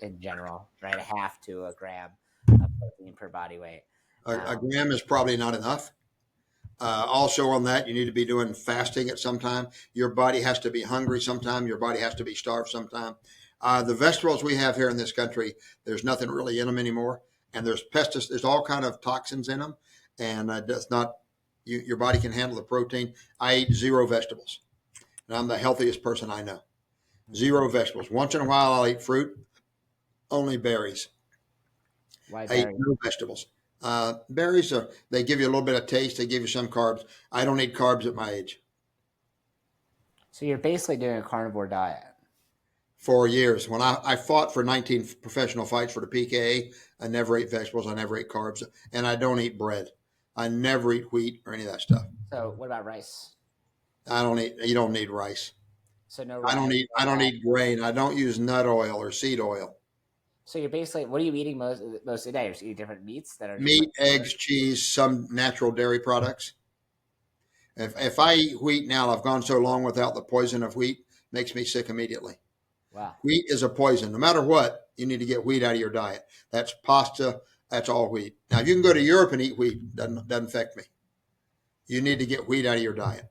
in general, right? A half to a gram of protein per body weight. A gram is probably not enough. Also, on that, you need to be doing fasting at some time. Your body has to be hungry sometime. Your body has to be starved sometime. The vegetables we have here in this country, there's nothing really in them anymore, and there's pesticides. There's all kind of toxins in them, and that's not. Your body can handle the protein. I eat zero vegetables, and I'm the healthiest person I know. Zero vegetables. Once in a while, I'll eat fruit. Only berries. Why I eat berries? no vegetables. Berries they give you a little bit of taste. They give you some carbs. I don't eat carbs at my age. So you're basically doing a carnivore diet. For years, when I fought for 19 professional fights for the PKA, I never ate vegetables. I never ate carbs, and I don't eat bread. I never eat wheat or any of that stuff. So what about rice? I don't eat. You don't need rice. So no I don't rice, eat. no I don't rice. eat grain. I don't use nut oil or seed oil. So you're basically, what are you eating most of the day? You're just eating different meats that are just like Meat, eggs, cheese, some natural dairy products. If I eat wheat now, I've gone so long without the poison of wheat, makes me sick immediately. wow. Wheat is a poison. No matter what, you need to get wheat out of your diet. That's pasta. That's all wheat. Now, if you can go to Europe and eat wheat, doesn't affect me. You need to get wheat out of your diet.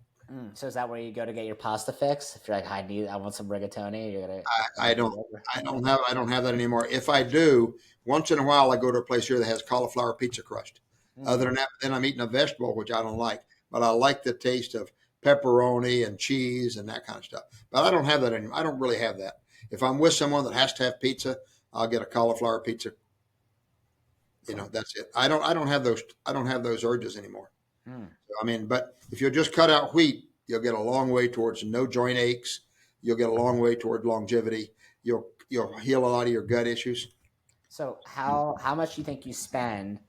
So is that where you go to get your pasta fix? If you're like, I want some rigatoni, you're gonna I don't. I don't have that anymore. If I do, once in a while, I go to a place here that has cauliflower pizza crust. mm. Other than that, then I'm eating a vegetable, which I don't like. But I like the taste of pepperoni and cheese and that kind of stuff. But I don't have that anymore. I don't really have that. If I'm with someone that has to have pizza, I'll get a cauliflower pizza. Cool. That's it. I don't have those. I don't have those urges anymore. Mm. I mean, but if you just cut out wheat, you'll get a long way towards no joint aches. You'll get a long way toward longevity. You'll heal a lot of your gut issues. So how much do you think you spend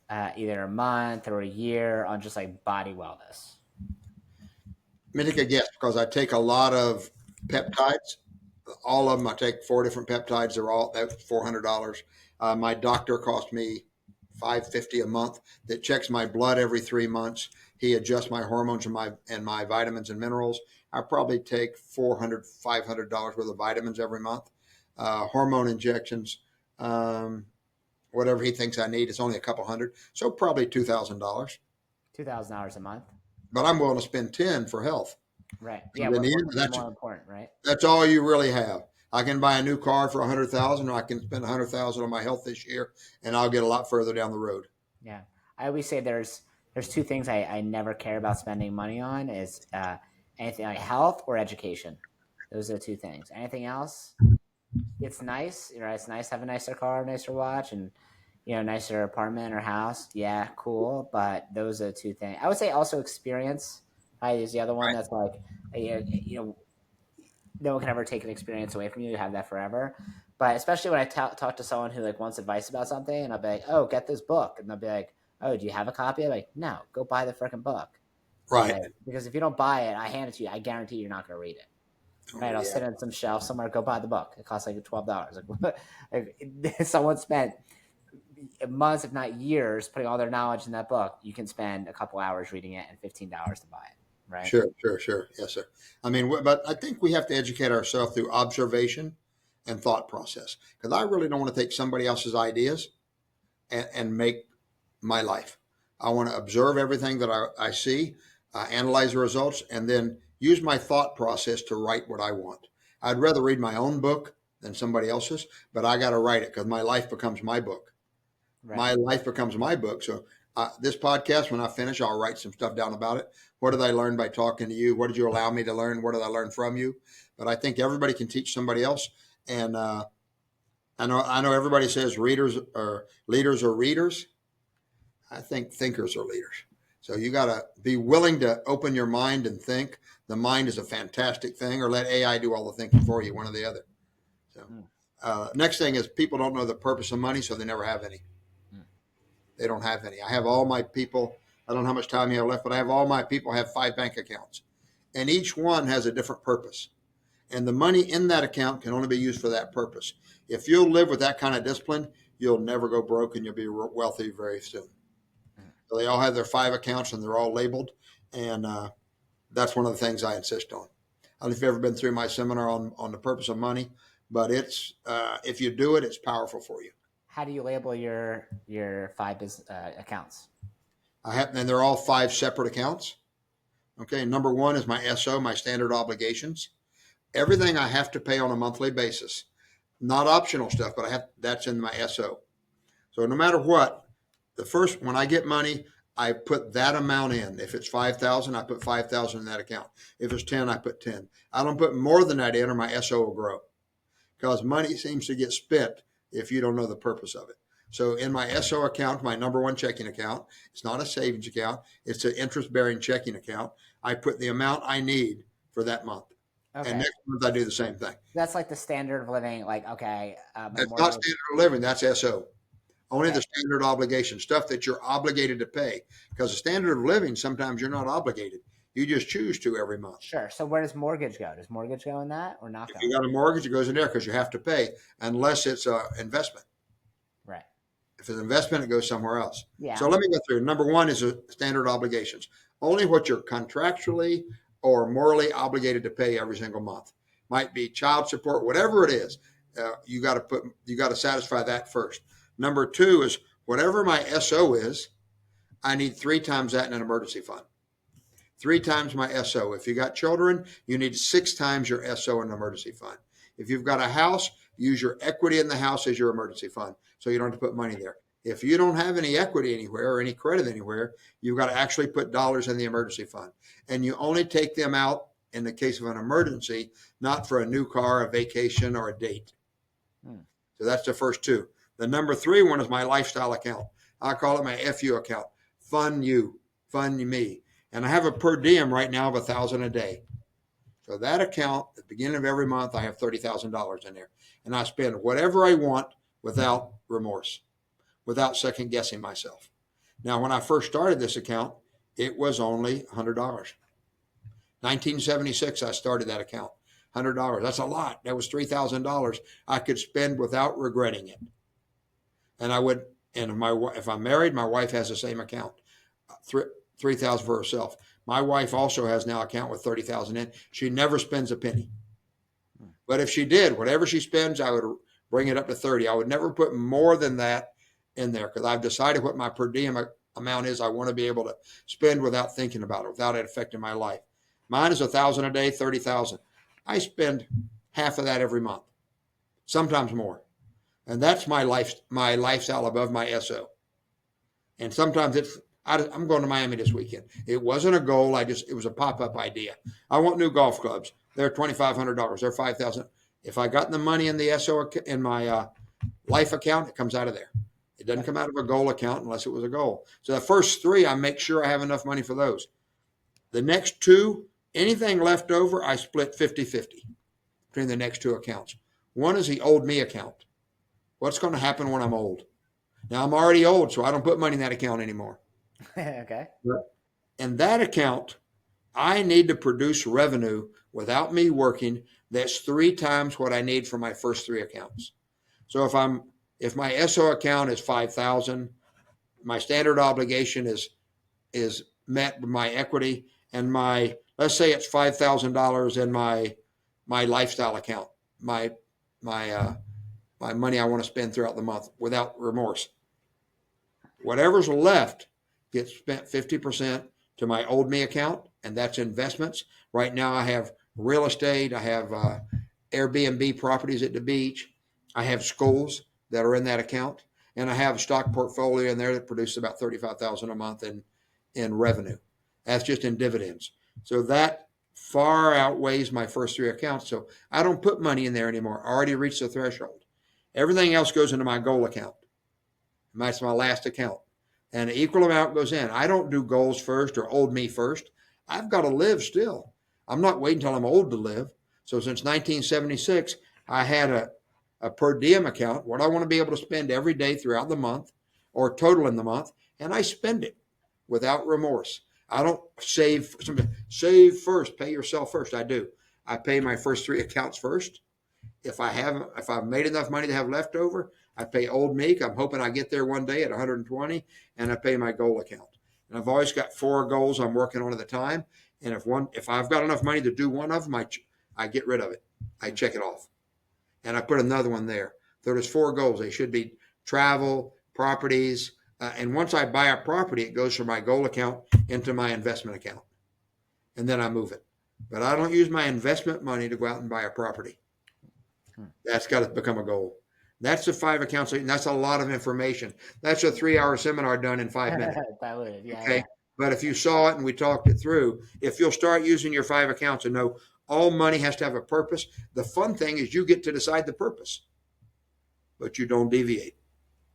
either a month or a year on just like body wellness? Let me take a guess because I take a lot of peptides. All of them, I take 4 different peptides. They're all that's $400. My doctor cost me $550 a month. That checks my blood every 3 months. He adjusts my hormones and my vitamins and minerals. I probably take $400 worth of vitamins every month. Hormone injections, um, whatever he thinks I need. It's only a couple hundred, so probably $2,000. $2,000 a month. But I'm willing to spend 10 for health. Right. So Yeah. then What could be that's more important, right? That's all you really have. I can buy a new car for 100,000, or I can spend 100,000 on my health this year, and I'll get a lot further down the road. Yeah. I always say there's two things I never care about spending money on is anything like health or education. Those are the two things. Anything else, it's nice. You know, it's nice to have a nicer car, nicer watch, and nicer apartment or house. Yeah, cool. But those are the two things. I would say also experience. Right, is the other one Right. that's like no one can ever take an experience away from you. You have that forever. But especially when I talk to someone who like wants advice about something, and I'll be like, "Oh, get this book," and they'll be like, "Oh, do you have a copy?" I'm like, "No, go buy the freaking book." Right. Like, because if you don't buy it, I hand it to you. I guarantee you're not going to read it. Right? Oh, I'll yeah. sit on some shelf somewhere. Go buy the book. It costs like $12. Like someone spent months, if not years, putting all their knowledge in that book. You can spend a couple hours reading it and $15 to buy it. Right? Sure, sure, sure. Yes, sir. I mean, but I think we have to educate ourselves through observation and thought process because I really don't want to take somebody else's ideas and make my life. I want to observe everything that I see, analyze the results, and then use my thought process to write what I want. I'd rather read my own book than somebody else's, but I got to write it because my life becomes my book. Right. My life becomes my book. So this podcast, when I finish, I'll write some stuff down about it. What did I learn by talking to you? What did you allow me to learn? What did I learn from you? But I think everybody can teach somebody else. And I know everybody says readers or leaders are readers. I think thinkers are leaders. So you got to be willing to open your mind and think. The mind is a fantastic thing, or let AI do all the thinking for you, one or the other. So Mm. next thing is people don't know the purpose of money, so they never have any. Mm. They don't have any. I have all my people. I don't know how much time you have left, but I have all my people have 5 bank accounts, and each one has a different purpose. And the money in that account can only be used for that purpose. If you'll live with that kind of discipline, you'll never go broke, and you'll be wealthy very soon. Mm. So they all have their 5 accounts, and they're all labeled, and that's one of the things I insist on. I don't know if you've ever been through my seminar on the purpose of money, but it's if you do it, it's powerful for you. How do you label your five business accounts? And they're all 5 separate accounts. Okay, number one is my SO, my standard obligations. Everything I have to pay on a monthly basis, not optional stuff, but that's in my SO. So no matter what, when I get money, I put that amount in. If it's 5,000, I put 5,000 in that account. If it's 10, I put 10. I don't put more than that in, or my SO will grow, because money seems to get spent if you don't know the purpose of it. So in my SO account, my number one checking account, it's not a savings account. It's an interest-bearing checking account. I put the amount I need for that month. And Okay, next month I do the same thing. that's like the standard of living. Like, okay, my That's not mortgage. standard of living. That's SO. Only Okay, the standard obligation, stuff that you're obligated to pay. Because the standard of living, sometimes you're not obligated. You just choose to every month. sure. So where does mortgage go? Does mortgage go in that or not If go you in got that? a mortgage, it goes in there because you have to pay, unless it's an investment. Right. If it's an investment, it goes somewhere else. So Yeah. let me go through. Number one is standard obligations. Only what you're contractually or morally obligated to pay every single month. Might be child support, whatever it is. You got to satisfy that first. Number two is whatever my SO is, I need 3 times that in an emergency fund. 3 times my SO. If you got children, you need 6 times your SO in an emergency fund. If you've got a house, use your equity in the house as your emergency fund, so you don't have to put money there. If you don't have any equity anywhere or any credit anywhere, you've got to actually put dollars in the emergency fund. And you only take them out in the case of an emergency, not for a new car, a vacation, or a date. Hmm. So that's the first two. The number 3 one is my lifestyle account. I call it my FU account. Fund you, fund me. And I have a per diem right now of $1,000 a day. So that account, at the beginning of every month, I have $30,000 in there, and I spend whatever I want without remorse, without second guessing myself. Now, when I first started this account, it was only $100. 1976, I started that account. $100. That's a lot. That was $3,000 I could spend without regretting it. And I would, and if I'm married, my wife has the same account, 3,000 for herself. My wife also has now an account with 30,000 in. She never spends a penny. But if she did, whatever she spends, I would bring it up to 30. I would never put more than that in there because I've decided what my per diem amount is. I want to be able to spend without thinking about it, without it affecting my life. Mine is 1,000 a day, 30,000. I spend half of that every month, sometimes more. And that's my lifestyle above my SO. And sometimes I'm going to Miami this weekend. It wasn't a goal. It was a pop-up idea. I want new golf clubs. They're $2,500. They're $5,000. If I got the money in the SO in my life account, it comes out of there. It doesn't come out of a goal account unless it was a goal. So the first three, I make sure I have enough money for those. The next two, anything left over, I split 50-50 between the next two accounts. One is the old me account. What's going to happen when I'm old? Now, I'm already old, so I don't put money in that account anymore. Okay. In that account, I need to produce revenue without me working that's 3 times what I need for my first 3 accounts. So if my SO account is 5,000, my standard obligation is met with my equity, and let's say it's $5,000 in my lifestyle account, my money I want to spend throughout the month without remorse. Whatever's left gets spent 50% to my old me account, and that's investments. Right now I have real estate. I have Airbnb properties at the beach. I have schools that are in that account, and I have a stock portfolio in there that produces about $35,000 a month in revenue. That's just in dividends. So that far outweighs my first 3 accounts. So I don't put money in there anymore. I already reached the threshold. Everything else goes into my goal account. That's my last account. And an equal amount goes in. I don't do goals first or old me first. I've got to live still. I'm not waiting until I'm old to live. So since 1976, I had a per diem account, what I want to be able to spend every day throughout the month or total in the month, and I spend it without remorse. I don't save first, pay yourself first. I do. I pay my first 3 accounts first. If I've made enough money to have leftover, I pay old me. I'm hoping I get there one day at 120, and I pay my goal account. And I've always got 4 goals I'm working on at a time. And if I've got enough money to do one of them, I get rid of it. I check it off, and I put another one there. So there's 4 goals. They should be travel, properties, and once I buy a property, it goes from my goal account into my investment account, and then I move it. But I don't use my investment money to go out and buy a property. That's got to become a goal. That's the 5 accounts, and that's a lot of information. That's a 3-hour seminar done in 5 minutes. That would, yeah. Okay. Yeah. But if you saw it and we talked it through, if you'll start using your 5 accounts and know all money has to have a purpose, the fun thing is you get to decide the purpose, but you don't deviate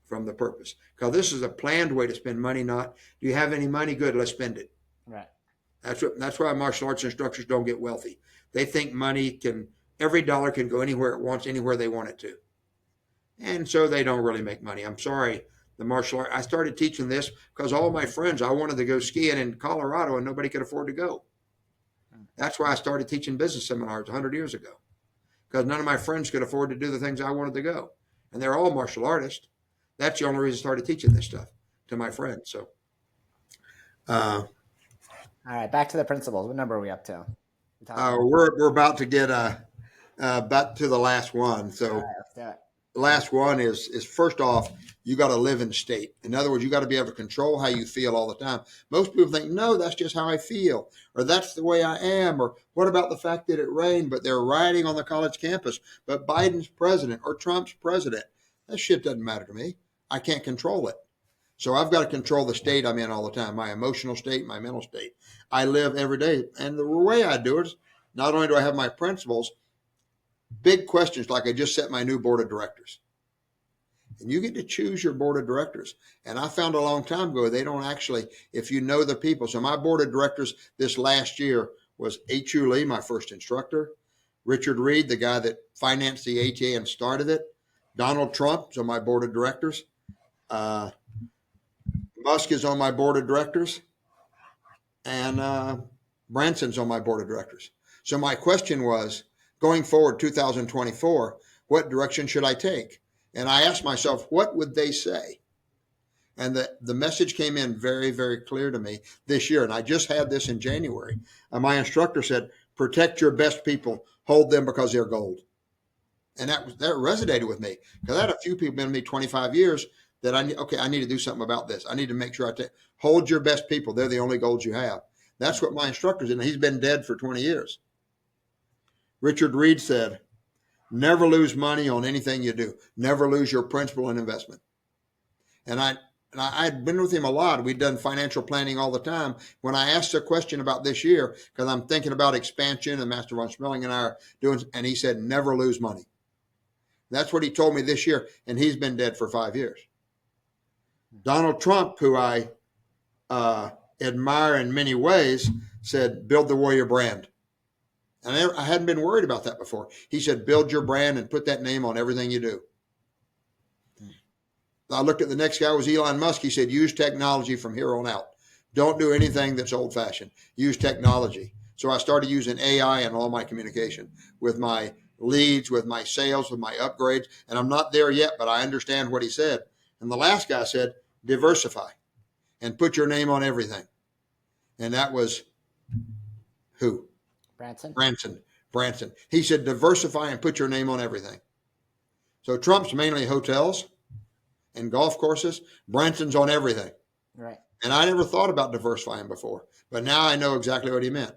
from the purpose. Because this is a planned way to spend money, not do you have any money? Good, let's spend it. Right. That's why martial arts instructors don't get wealthy. They think every dollar can go anywhere it wants, anywhere they want it to. And so they don't really make money. I'm sorry, the martial art. I started teaching this because all my friends, I wanted to go skiing in Colorado and nobody could afford to go. That's why I started teaching business seminars 100 years ago, because none of my friends could afford to do the things I wanted to go. And they're all martial artists. That's the only reason I started teaching this stuff to my friends. So, all right, back to the principles. What number are we up to? we're about to get back to the last one. So, all right, let's do it. the last one is first off, you got to live in state. In other words, you got to be able to control how you feel all the time. Most people think, no, that's just how I feel, or that's the way I am, or what about the fact that it rained, but they're rioting on the college campus, but Biden's president or Trump's president. That shit doesn't matter to me. I can't control it. So I've got to control the state I'm in all the time, my emotional state, my mental state. I live every day. And the way I do it is not only do I have my principles, big questions like I just set my new board of directors. And you get to choose your board of directors. And I found a long time ago, they don't actually, if you know the people. So my board of directors this last year was H.U. Lee, my first instructor, Richard Reed, the guy that financed the ATA and started it, Donald Trump is on my board of directors. Uh, Musk is on my board of directors. And Branson's on my board of directors. So my question was, going forward 2024, what direction should I take? And I asked myself, what would they say? And the message came in very, very clear to me this year. And I just had this in January. My instructor said, protect your best people, hold them because they're gold. And that resonated with me because I had a few people been with me 25 years that I need to do something about this. I need to make sure hold your best people. They're the only gold you have. That's what my instructor did. And he's been dead for 20 years. Richard Reed said, never lose money on anything you do. Never lose your principal and investment. And I'd been with him a lot. We'd done financial planning all the time. When I asked a question about this year, because I'm thinking about expansion, and Master Von Schmeling and I are doing, and he said, never lose money. That's what he told me this year, and he's been dead for 5 years. Donald Trump, who I admire in many ways, said, build the warrior brand. And I hadn't been worried about that before. He said, build your brand and put that name on everything you do. I looked at the next guy, was Elon Musk. He said, use technology from here on out. Don't do anything that's old fashioned. Use technology. So I started using AI in all my communication with my leads, with my sales, with my upgrades. And I'm not there yet, but I understand what he said. And the last guy said, diversify and put your name on everything. And that was who? Branson. He said, diversify and put your name on everything. So Trump's mainly hotels and golf courses. Branson's on everything. Right. And I never thought about diversifying before, but now I know exactly what he meant.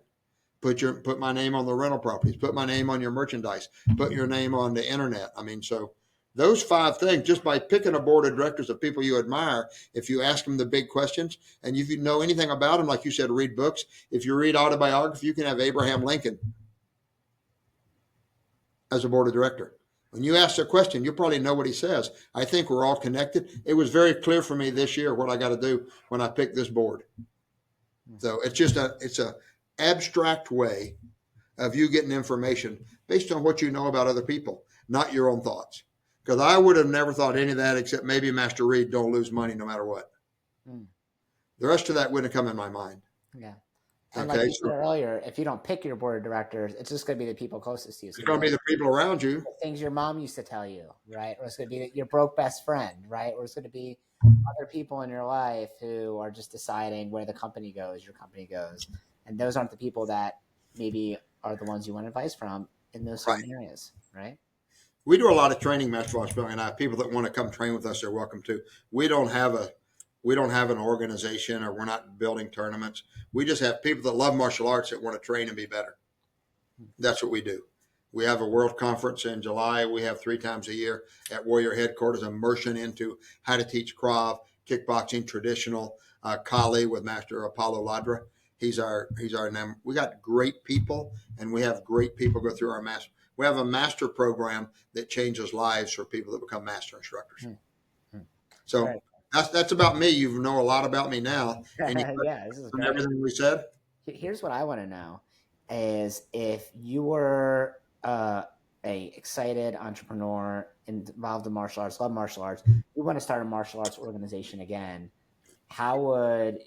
Put my name on the rental properties, put my name on your merchandise, put your name on the internet. I mean, so those 5 things, just by picking a board of directors of people you admire, if you ask them the big questions, and if you know anything about them, like you said, read books. If you read autobiography, you can have Abraham Lincoln as a board of director. When you ask a question, you probably know what he says. I think we're all connected. It was very clear for me this year what I got to do when I picked this board. So it's a abstract way of you getting information based on what you know about other people, not your own thoughts. Because I would have never thought any of that except maybe Master Reed, don't lose money no matter what. The rest of that wouldn't come in my mind. Yeah. And like you said earlier, if you don't pick your board of directors, it's just going to be the people closest to you. It's going to be the people around you. Things your mom used to tell you, right? Or it's going to be your broke best friend, right? Or it's going to be other people in your life who are just deciding where the company goes, your company goes. And those aren't the people that maybe are the ones you want advice from in those certain areas, right? We do a lot of training, Master Von Schmeling, and I have people that want to come train with us. They're welcome to. We don't have an organization, or we're not building tournaments. We just have people that love martial arts that want to train and be better. That's what we do. We have a world conference in July. We have 3 times a year at Warrior Headquarters, immersion into how to teach Krav, kickboxing, traditional, Kali with Master Apollo Ladra. He's our name. We got great people, and we have great people go through our master. We have a master program that changes lives for people that become master instructors. So. Right. That's about me. You know a lot about me now. Yeah, this is great. Everything we said. Here's what I want to know: is if you were a excited entrepreneur involved in martial arts, love martial arts, you want to start a martial arts organization again, how would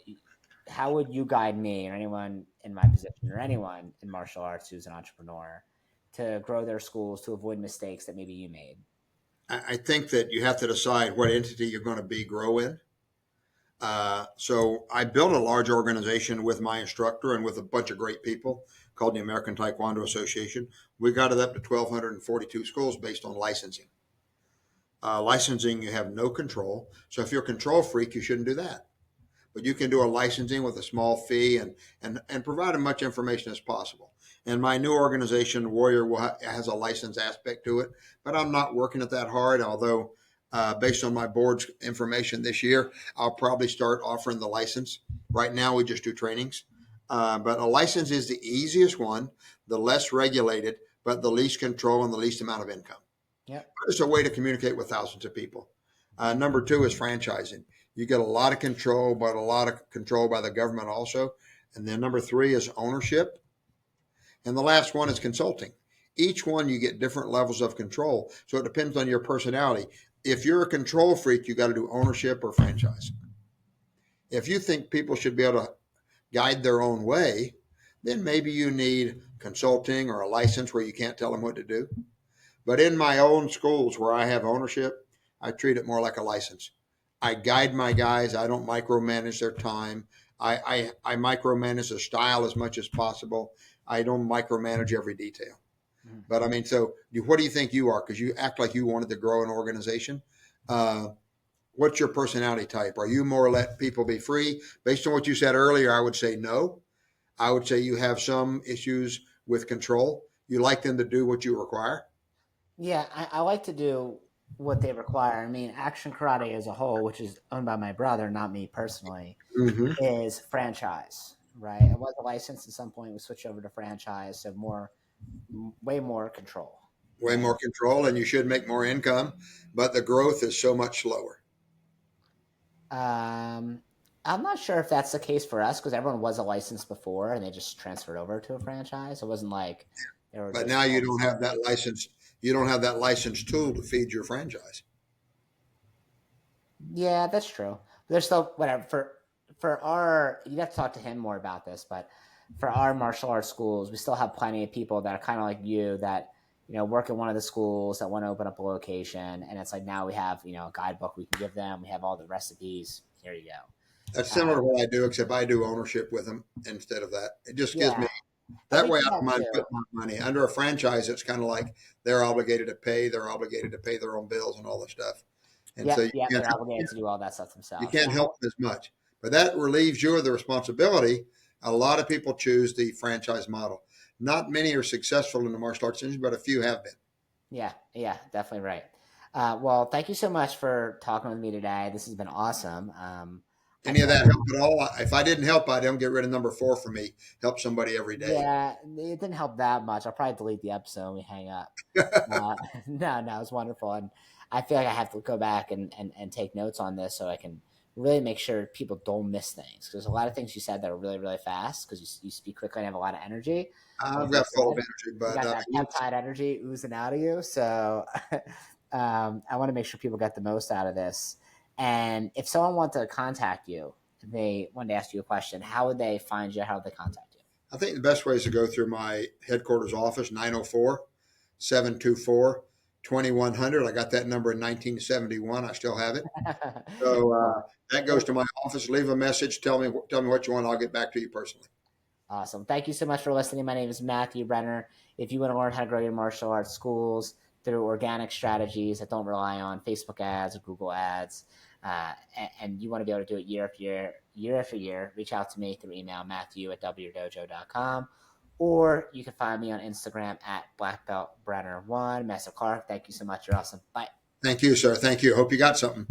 you guide me or anyone in my position or anyone in martial arts who's an entrepreneur to grow their schools, to avoid mistakes that maybe you made? I think that you have to decide what entity you're going to grow in. So I built a large organization with my instructor and with a bunch of great people called the American Taekwondo Association. We got it up to 1,242 schools based on licensing. Licensing, you have no control. So if you're a control freak, you shouldn't do that. But you can do a licensing with a small fee and provide as much information as possible. And my new organization, Warrior, has a license aspect to it, but I'm not working it that hard, although based on my board's information this year, I'll probably start offering the license. Right now, we just do trainings. But a license is the easiest one, the less regulated, but the least control and the least amount of income. Yep. It's a way to communicate with thousands of people. Number 2 is franchising. You get a lot of control, but a lot of control by the government also. And then number 3 is ownership. And the last one is consulting. Each one you get different levels of control. So it depends on your personality. If you're a control freak, you got to do ownership or franchise. If you think people should be able to guide their own way, then maybe you need consulting or a license where you can't tell them what to do. But in my own schools where I have ownership, I treat it more like a license. I guide my guys. I don't micromanage their time. I micromanage the style as much as possible. I don't micromanage every detail. Mhm. But I mean, so what do you think you are? Because you act like you wanted to grow an organization. Uh, what's your personality type? Are you more let people be free? Based on what you said earlier, I would say no. I would say you have some issues with control. You like them to do what you require. Yeah, I like to do what they require. I mean, Action Karate as a whole, which is owned by my brother, not me personally, Mm-hmm. is franchise, right? It was a license at some point. We switched over to franchise, so way more control, Way right? more control, and you should make more income, but the growth is so much slower. Um, I'm not sure if that's the case for us because everyone was a license before and they just transferred over to a franchise. It wasn't like they were But just now you all don't have that license. You don't have that license tool to feed your franchise. Yeah, that's true. There's still whatever for our. You have to talk to him more about this, but for our martial arts schools, we still have plenty of people that are kind of like you that work at one of the schools that want to open up a location, and it's like now we have a guidebook we can give them. We have all the recipes. Here you That's go. similar to what I do, except I do ownership with them instead of that. It just gives me Yeah, and that we way. do I that don't mind too. putting my money under a franchise. It's kind of like they're obligated to pay. They're obligated to pay their own bills and all this stuff, and so Yep, yep. They're obligated to do all that stuff you themselves. can't help them as much. But that relieves you of the responsibility. A lot of people choose the franchise model. Not many are successful in the martial arts industry, but a few have been. Yeah, yeah, definitely right. Well, thank you so much for talking with me today. This has been awesome. I Any of feel that like, help at all? If I didn't help, I don't get rid of number 4 for me. Help somebody every day. yeah, it didn't help that much. I'll probably delete the episode when we hang up. No, it's wonderful, and I feel like I have to go back and take notes on this so I can really make sure people don't miss things. Because there's a lot of things you said that are really, really fast because you speak quickly and have a lot of energy. And I've like you got full of said, energy, you but got that peptide energy oozing out of you. So I want to make sure people get the most out of this. And if someone wants to contact you, they wanted to ask you a question, how would they find you? How would they contact you? I think the best way is to go through my headquarters office, 904 724 2100. I got that number in 1971. I still have it. So Well, that goes thank, to my office. Leave a message. Tell me what you want. I'll get back to you personally. awesome. Thank you so much for listening. My name is Matthew Brenner. If you want to learn how to grow your martial arts schools through organic strategies that don't rely on Facebook ads or Google ads, and you want to be able to do it year after year, reach out to me through email, matthew@wdojo.com, or you can find me on Instagram at blackbeltbrenner1. Master Clark, thank you so much. You're awesome. Bye. Thank you, sir. Thank you. Hope you got something.